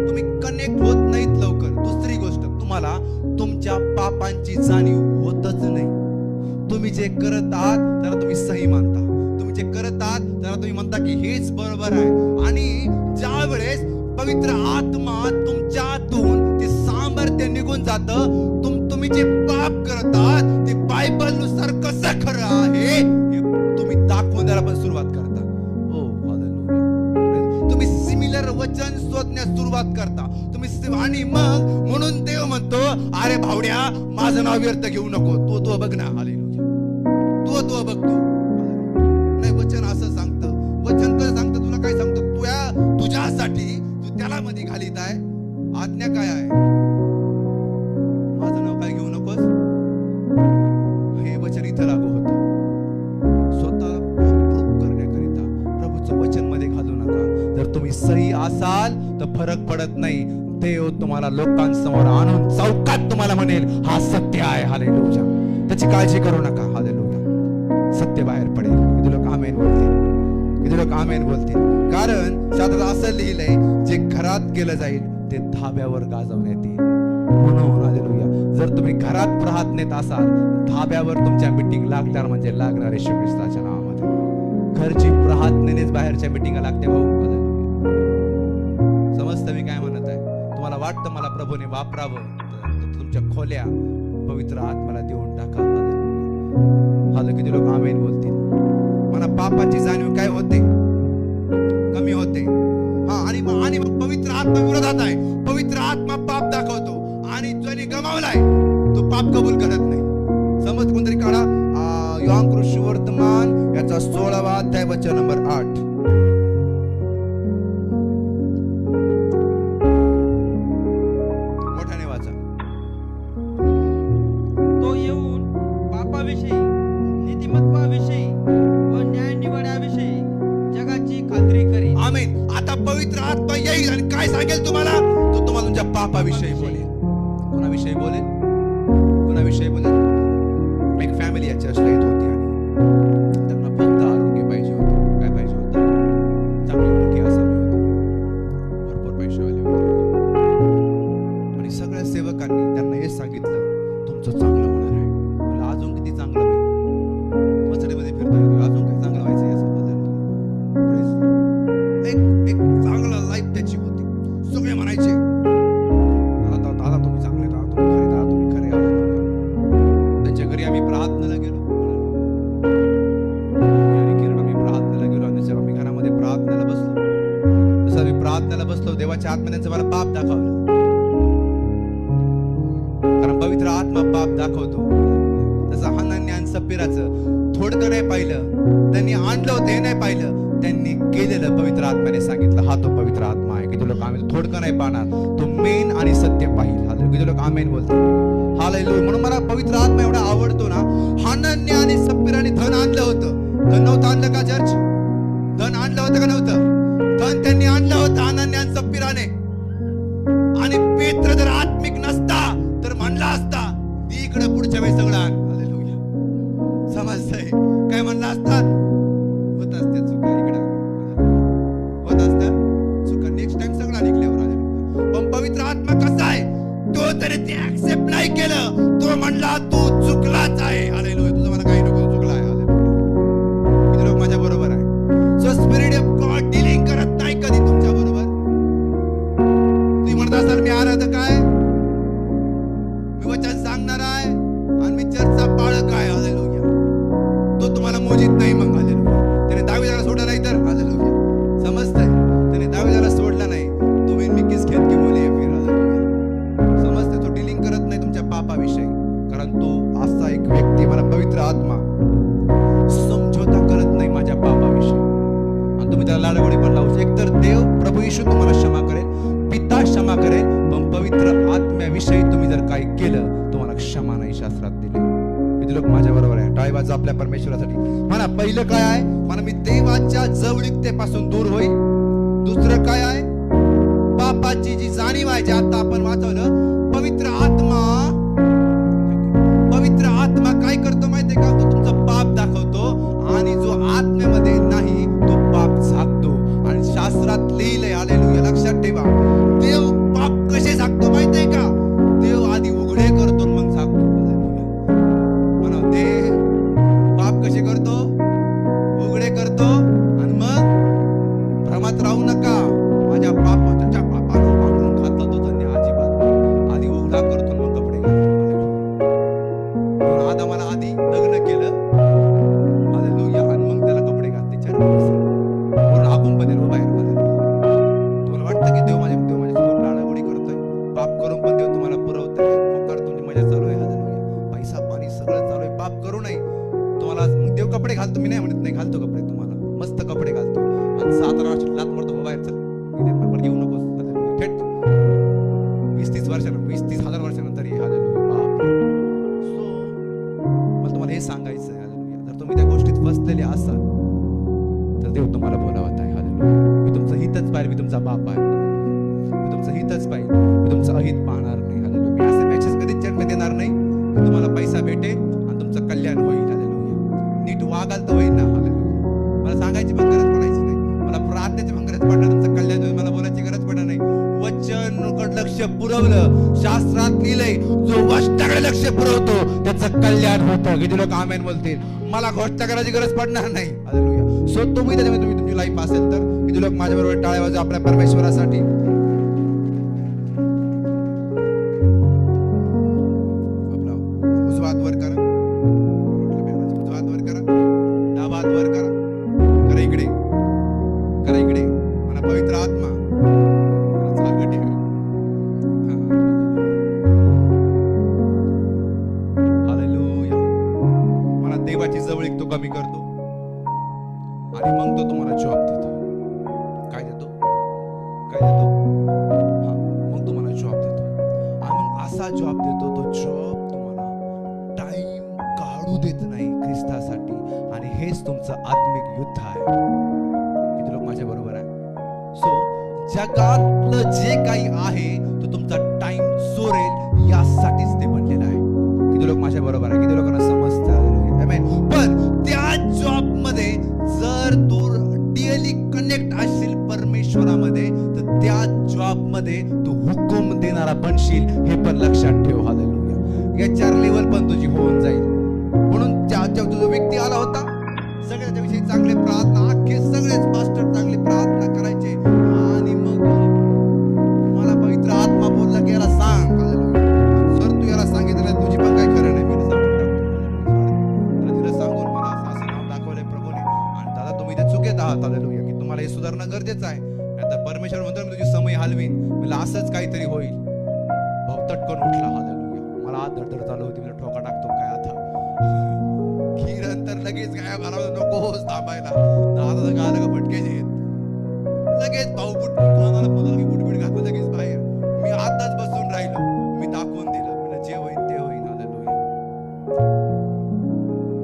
तुम्ही कनेक्ट होत नाहीत लवकर. दुसरी गोष्ट, तुम्हाला तुमच्या पापांची जाणीव होतच नाही. तुम्ही जे करत आहात त्याला तुम्ही सही मानता, तुम्ही जे करत आहात त्याला तुम्ही म्हणता की हेच बरोबर आहे. आणि ज्या वेळेस पवित्र आत्मा तुमच्यातून ते सामर्थ्य निघून जातं, तुम्ही जे पाप करत आहात ते बायबलनुसार कसं खरं आहे हे तुम्ही दाखवून द्यायला पण सुरुवात करता. हो, हालेलुया. तुम्ही सिमिलर वचन शोधण्यास सुरुवात करता. आणि मग म्हणून देव म्हणतो, अरे भावड्या, माझं नाव व्यर्थ घेऊ नको, तो बघ ना. हालेलुया. तो बघ तू. नाही, वचन असं सांगतं. वचन कसं सांगतं? तुला काय सांगतं? तुझ्यासाठी तू त्याला मध्ये घालीत आहे. आज्ञा काय आहे? माझं नाव काय घेऊ नकोस. हे वचन इथं लागू होतं. स्वतः प्रूफ करण्याकरिता प्रभूचं वचन मध्ये घालू नका. जर तुम्ही सही असाल तर फरक पडत नाही. देव तुम्हाला लोकांसमोर आणून चौकात तुम्हाला म्हणेल, हा सत्य आहे. हालेलुया. त्याची काळजी करू नका. हालेलुया. सत्य बाहेर पडेल. किती लोक आमेन बोलतील? किती लोक आमेन बोलतील? कारण शास्त्रात असं लिहिलंय, जे घरात केलं जाईल ते धाब्यावर गाजवण्यात येईल. म्हणून हालेलुया, जर तुम्ही घरात प्रार्थनेत असाल, धाब्यावर तुमच्या मीटिंग लागणार म्हणजे लागणार येशू ख्रिस्ताच्या नावामध्ये. घरची प्रार्थनेनेच बाहेरच्या मीटिंग लागते भाऊ. वाटतं मला प्रभूने वापरावं, तर तुमच्या खोल्या पवित्र आत्म्याला देऊन टाका. हालेलुया. किती लोक आमेन बोलतील. मला पापाची जाणीव काय होते? कमी होते. आणि मग पवित्र आत्मा विरोधात आहे. पवित्र आत्मा पाप दाखवतो आणि ज्याने गमावलाय तो पाप कबूल करत नाही. समज कोणतरी काढा योहान सुवर्तमान याचा 16वा अध्याय वचन नंबर 8. मोठ्याने वाचा. तो येऊन पापाविषयी, नीतिमत्वाविषयी व न्याय निवाड्याविषयी जगाची खात्री करेल. आमेन. आता पवित्र आत्मा येईल आणि काय सांगेल तुम्हाला? तो तुम्हाला तुमच्या पापाविषयी बोलेल. कोणाविषयी बोलेल? कोणाविषयी बोलेल? एक फॅमिली या चर्चला येत होती आणि त्यांना फक्त आरोग्य पाहिजे होतं. काय पाहिजे होतं? चांगली मोठी आसामी होती, भरपूर पैशावाले होते आणि सगळ्या सेवकांनी त्यांना हे सांगितलं, तुमचं चांगलं होणार आहे. मला अजून किती चांगलं होईल? मचडीमध्ये फिरता येतो, अजून काय चांगलं व्हायचं याचं एक चांगला लाईफ त्याची होती. सगळे म्हणायचे दादा तुम्ही चांगले, दादा तुम्ही खरे. त्यांच्या घरी आम्ही प्रार्थनेला गेलो आणि किरण आम्ही प्रार्थनेला गेलो आणि जसं आम्ही घरामध्ये प्रार्थनेला बसलो, तसं आम्ही प्रार्थनेला बसलो, देवाच्या आत्म्याने मला पाप दाखवलं. कारण पवित्र आत्मा पाप दाखवतो. तसं हनन्या आणि सप्पिराचं थोडकं नाही पाहिलं, त्यांनी आणलं होतं हे नाही पाहिलं, त्यांनी केलेलं पवित्र आत्म्याने सांगितलं, हा तो पवित्र आत्मा आहे. किती लोक आमेन? थोडकं नाही पाहणार, तो मेन आणि सत्य पाहिल. हालेलुया. किती लोक आमेन बोलतात? हालेलुया. म्हणून मला पवित्र आत्मा एवढा आवडतो ना. हनन्या आणि सप्पिराने धन आणलं होतं. धन नव्हतं आणलं का चर्च? धन आणलं होतं का नव्हतं? धन त्यांनी आणलं होतं हनन्या आणि सप्पिराने. आणि पेत्र जर आत्मिक नसता तर म्हणला असता, इकडे पुढच्या वेळेस सगळं आण. हालेलुया. समजतंय? काय म्हणला असता? होत असते चुका, इकडे होत असतं चुका, नेक्स्ट टाइम सगळा निघल्यावर. पण पवित्र आत्मा कसा आहे? तो तरी ते ऍक्सेप्ट नाही केलं. तो म्हणला तू चुकलाच आहे. हालेलुया. तुझं मला काही नको, चुकला आहे. हालेलुया. किती लोक माझ्या बरोबर आहे? So spirit of God dealing करत नाही कधी तुमच्या बरोबर. तुम्ही म्हणत असाल मी आराध काय, मी वचन सांगणार आहे आणि मी चर्चचा पाळक आहे. हालेलुया. तो तुम्हाला मोजित नाही मग. हालेलुया. त्याने दावीदाला सोडलं नाही तर. हालेलुया. समजतंय? त्याने दावीदाला सोडलं नाही. तुम्ही मी किस खेत की बोले फिर. हालेलुया. समजतंय? तो डीलिंग करत नाही तुमच्या पापाविषयी, कारण तो असा एक व्यक्ती, मला पवित्र आत्मा समझोता करत नाही माझ्या पापाविषयी. आणि तुम्ही त्याला लाडगोडी पण लावू. एकतर देव प्रभू येशू तुम्हाला क्षमा करेल, पिता क्षमा करेल, पण पवित्र आत्म्याविषयी तुम्ही जर काही केलं तुम्हाला क्षमा नाही शास्त्रात दिले. किती लोक माझ्या बरोबर आहे? टाळी वाजवा आपल्या परमेश्वरासाठी. म्हणा पहिलं काय आहे? म्हणा मी देवाच्या जवळीकतेपासून दूर होईल. दुसरं काय आहे? पापाची जी जाणीव आहे, जे आता आपण वाचवलं, पवित्र आत्मा काय करतो माहितीये का? तो तुमचं पाप दाखवतो आणि जो आत्म्यामध्ये नाही तो पाप झाकतो. आणि शास्त्रात लिहिलंय, हालेलुया, लक्षात ठेवा, देव पाप कसे झाकतो माहितीये का? देव आधी उघडे करतो मग झाकतो. म्हणा देव पाप कसे करतो? उघडे करतो आणि मग भ्रमात राहू नका. माझ्या तुमच्या पापानं पांघरून घातला तो धन्य अजिबात नाही. आधी उघडा करतो मग कपडे घालतो. आदामाला आधी लग्न केलं, हालेलुया, आणि मग त्याला कपडे घातले. पूर्ण आपण पण दिलं बाहेर. तुम्हाला वाटतं की देव माझ्यासोबत लाडागोडी करतोय? पाप करून पण देव तुम्हाला पुरवतोय. मोकार तुमची मजा चालू आहे. हालेलुया. पैसा पाणी सगळं चालू आहे. पाप करू नये. तुम्हाला मग देव कपडे घालतो, मी नाही म्हणत नाही, घालतो कपडे, तुम्हाला मस्त कपडे घालतो आणि 7 वर्ष लात मारतो बाहेर. चल येऊ नकोस. थेट 20-30 वर्षानंतर, 20-30 हजार वर्षानंतर ये. हालेलुया. बाप. सो मला तुम्हाला हे सांगायचं आहे, हालेलुया, जर तुम्ही त्या गोष्टीत फसलेले असाल तर देव तुम्हाला बोलावत आहे. हालेलुया. मी तुमचं हितच पाहिजे, मी तुमचा बाप आहे. मी तुमचं हितच पाहिजे, मी तुमचं अहित पाहणार नाही. हालेलुया. मी असे मॅचेस कधीच जन्म देणार नाही. तुम्हाला पैसा भेटेल आणि तुमचं कल्याण होईल. हालेलुया. नीट वागाल तर होईल ना. हालेलुया. मला सांगायची पण गरज पडायची नाही, मला प्रार्थनेची पण गरज पडणार, तुमचं कल्याण होईल, मला बोलायची गरज पडणार नाही. वचन लक्ष पुरवलं, शास्त्रात लिहिलंय, जो वचनाकडे लक्ष पुरवतो त्याचं कल्याण होतं. किती लोक आमेन बोलतील? मला घोषणा करायची गरज पडणार नाही. हालेलुया. सो तुम्ही त्याच्यामध्ये तुमची लाईफ असेल तर किती लोक माझ्या बरोबर टाळ्या वाजवा आपल्या परमेश्वरासाठी? कमी करतो आणि मग तो तुम्हाला जॉब देतो. काय देतो? काय देतो? हा, मग तुम्हाला जॉब देतो. आणि मग असा जॉब देतो, तो जॉब तुम्हाला टाइम काढू देत नाही ख्रिस्तासाठी. आणि हेच तुमचं आत्मिक युद्ध आहे. किती लोक माझ्या बरोबर आहे? सो जगातलं जे काही आहे तो तुमचा टाइम चोरेल यासाठीच ते बनलेलं आहे. किती लोक माझ्या बरोबर आहे? किती लोकांना समजतं? आमेन. पण त्या जॉब मध्ये जर तू डेली कनेक्ट असशील परमेश्वरामध्ये, तर त्या जॉब मध्ये तू हुकूम देणारा बनशील. हे पण लक्षात ठेव. हालेलुया. या 4 लेवल पण तुझी होऊन जाईल. म्हणून त्या जो व्यक्ती आला होता, सगळ्याच्या विषयी चांगले प्रार्थना, अख्खे सगळेच पास्टर चांगले प्रार्थना करायचे. आणि मग मला पवित्र आत्मा बोलला की याला सांग. सर तू याला सांगितलं, तुझी पण काय खरं नाही. मी सांगून टाकतो. तिला सांगून मला असं नाव दाखवलंय प्रभूने. आणि दादा तुम्ही ते चुकीत आहात. हालेलुया. की तुम्हाला हे सुधारणं गरजेचं आहे. आता परमेश्वर म्हणतो मी तुझी समय हलवीन. मला असंच काहीतरी होईल. भाऊ तटकन उठला. हालेलुया. मला हात धडधड चालू होती. मला ठोका टाकतो काय आता. नंतर लगेच गायब झाला. नकोच थांबायला. दादा गाला का फटकेच येत. लगेच भाऊ बुटबीट घातलं लगेच बाहेर. मी आताच बसून राहिलो. मी दाखवून दिलं. मला जे होईल ते होईल. हालेलुया.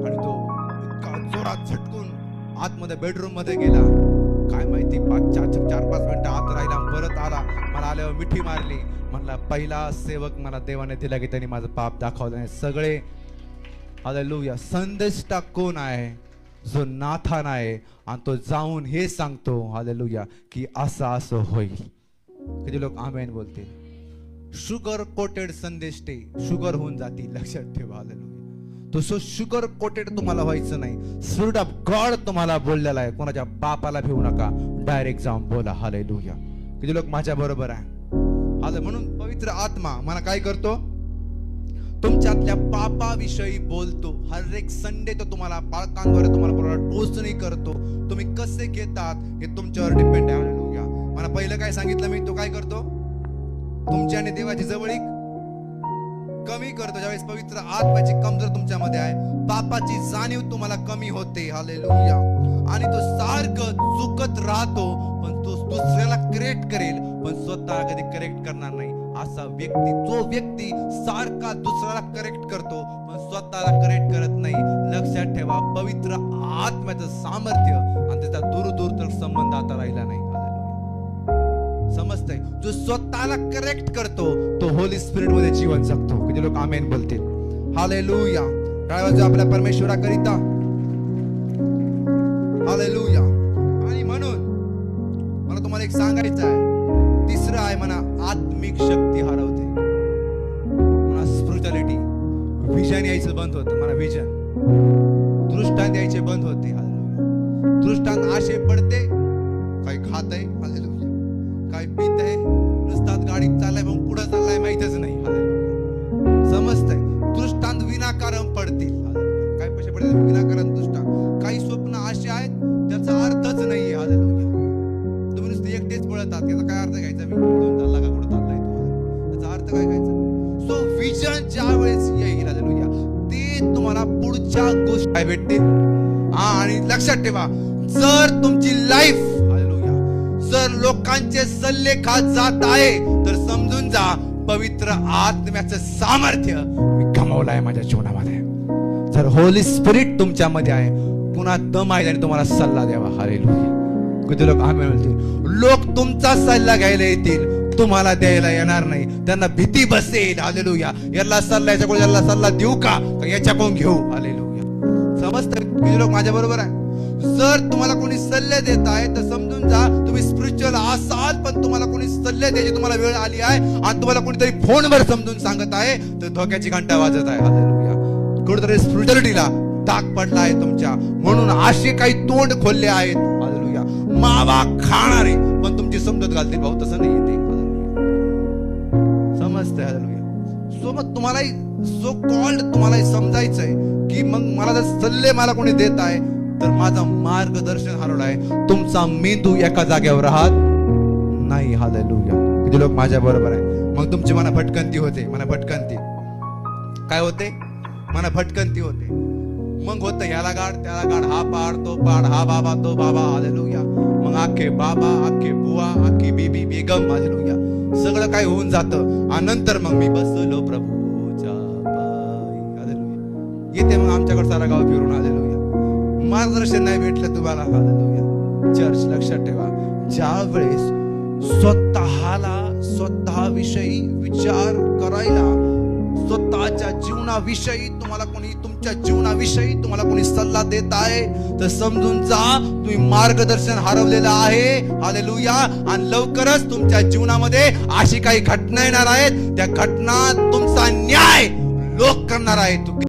आणि तो इतका जोरात झटकून आतमध्ये बेडरूम मध्ये गेला. काय माहिती 4-5 मिनिटं आत राहिला. परत आला. मला आल्यावर मिठी मारली. म्हणला पहिला सेवक मला देवाने दिला की त्यांनी माझं पाप दाखवलं. सगळे हालेलुया. संदेष्टा कोण आहे? जो नाथान आहे. आणि तो जाऊन हे सांगतो हालेलुया की असं होईल. किती लोक आमेन बोलतील? शुगर कोटेड संदेष्टे शुगर होऊन जातील. लक्षात ठेवा. हालेलुया. तो शुगर कोटेड तुम्हाला व्हायचं नाही. स्पिरिट ऑफ गॉड तुम्हाला बोललेला आहे. कोणाच्या पापाला भिवू नका. डायरेक्ट जाऊन बोला. हालेलुया. किती लोक माझ्या बरोबर आहे? म्हणून पवित्र आत्मा मला काय करतो? तुमच्यातल्या पापाविषयी बोलतो. हर एक संडे तो तुम्हाला बाळकांद्वारे तुम्हाला टोचणी करतो. तुम्ही कसे घेतात हे तुमच्यावर डिपेंड आहे. हालेलुया. मला पहिलं काय सांगितलं मी? तो काय करतो? तुमची आणि देवाची जवळीक कमी करतो. ज्यावेळेस पवित्र आत्म्याची कमजोर तुमच्यामध्ये आहे, पापाची जाणीव तुम्हाला कमी होते. हालेलुया. आणि तो सारखं चुकत राहतो. पण तो दुसऱ्याला करेक्ट करेल, पण स्वतः कधी करेक्ट करणार नाही. असा व्यक्ती, जो व्यक्ती सारखा दुसऱ्याला करेक्ट करतो पण स्वतःला करेक्ट करत नाही. लक्षात ठेवा. पवित्र आत्म्याचं सामर्थ्य आणि त्याचा दूर तर संबंध आता राहिला नाही. समजतंय? जो स्वतःला करेक्ट करतो तो होली स्पिरिट मध्ये जीवन जगतो. किती लोक आमेन बोलतील? हालेलुया. टाळ्या आपल्या परमेश्वराकरिता. हालेलुया. आणि म्हणून मला तुम्हाला एक सांगायचं आहे. तिसरं आहे म्हणा आत्मिक शक्ती हरवते. म्हणा स्पिरिच्युअलिटी. विजन यायचं बंद होतं. म्हणा विजन. दृष्टांत यायचे बंद होते. हालेलुया. दृष्टांत आशे पडते. काही खात आहे. हालेलुया. काही पित आहे. नुसतात गाडीत चाललाय पण पुढे चाललाय माहितच नाही. हालेलुया. समजतंय? दृष्टांत विनाकारण पडतील. हालेलुया. काही पैसे पडतील विनाकारण दृष्टांत. काही स्वप्न असे आहेत त्याचा अर्थच नाहीये. हालेलुया. तुम्ही नुसते एकटेच पळतात. याचा काय अर्थ घ्यायचा? मी कुठून चालला का कुठं चाललाय तो? याचा अर्थ काय घ्यायचा? सो विजन ज्या वेळेस येईल हालेलुया, ते तुम्हाला पुढच्या गोष्टी काय भेटतील. आणि लक्षात ठेवा, जर तुमची लाईफ हालेलुया जर लोकांचे सल्ले खात जात आहे तर समजून जा पवित्र आत्म्याचं सामर्थ्य मी गमावलं आहे माझ्या जीवनामध्ये. जर होली स्पिरिट तुमच्यामध्ये आहे, पुन्हा दम आहे आणि तुम्हाला सल्ला द्यावा. हालेलुया. किती लोक आम्ही म्हणतील? लोक तुमचा सल्ला घ्यायला येतील, तुम्हाला द्यायला येणार नाही. त्यांना भीती बसेल. हालेलुया. याला सल्ला याच्याकडून याला सल्ला देऊ का याच्याकडून घेऊ? हालेलुया. समजतं? किती लोक माझ्या बरोबर आहे? जर तुम्हाला कोणी सल्ले देत आहे तर समजून जा तुम्ही स्पिरिच्युअल असाल, पण तुम्हाला कोणी सल्ले द्यायची तुम्हाला वेळ आली आहे आणि तुम्हाला कोणीतरी फोनवर समजून सांगत आहे तर धोक्याची घंटा वाजत आहे. हालेलुया. कुठेतरी स्पिरिच्युअलिटीला दाग पडला आहे तुमच्या, म्हणून असे काही तोंड खोलले आहेत. हालेलुया. मावा खाणारे पण तुमची समजत घालतील. भाऊ तसं नाही येते. समजतंय? हालेलुया. सो मग तुम्हालाही सो कॉल्ड तुम्हालाही समजायचंय की मग मला जर सल्ले मला कोणी देत आहे तर माझं मार्गदर्शन हरवलं आहे. तुमचा मेंदू एका जागेवर राहत नाही. हालेलुया. किती लोक माझ्या बरोबर आहे? मग तुमची मना भटकंती होते. मना भटकंती काय होते? मना भटकंती होते. मग होतं ह्याला गाड त्याला गाड, हा पाड तो पाड, हा बाबा तो बाबा, हालेलुया. मग आखे बाबा, आखे बुवा, आखी बीबी बेगम, हालेलुया. सगळं काय होऊन जातं आणि नंतर मग मी बसलो प्रभूच्या पायी, हालेलुया. येते मग आमच्याकडे सारा गाव फिरून, हालेलुया. मार्गदर्शन नाही भेटलं तुम्हाला, हालेलुया. चर्च लक्षात ठेवा, ज्या वेळेस स्वतःविषयी विचार करायला, स्वतःच्या जीवनाविषयी तुम्हाला कोणी, तुमच्या जीवनाविषयी तुम्हाला कोणी सल्ला देत आहे तर समजून जा तुम्ही मार्गदर्शन हरवलेलं आहे, हालेलुया. आणि लवकरच तुमच्या जीवनामध्ये अशी काही घटना येणार आहेत, त्या घटना तुमचा न्याय लोक करणार आहेत.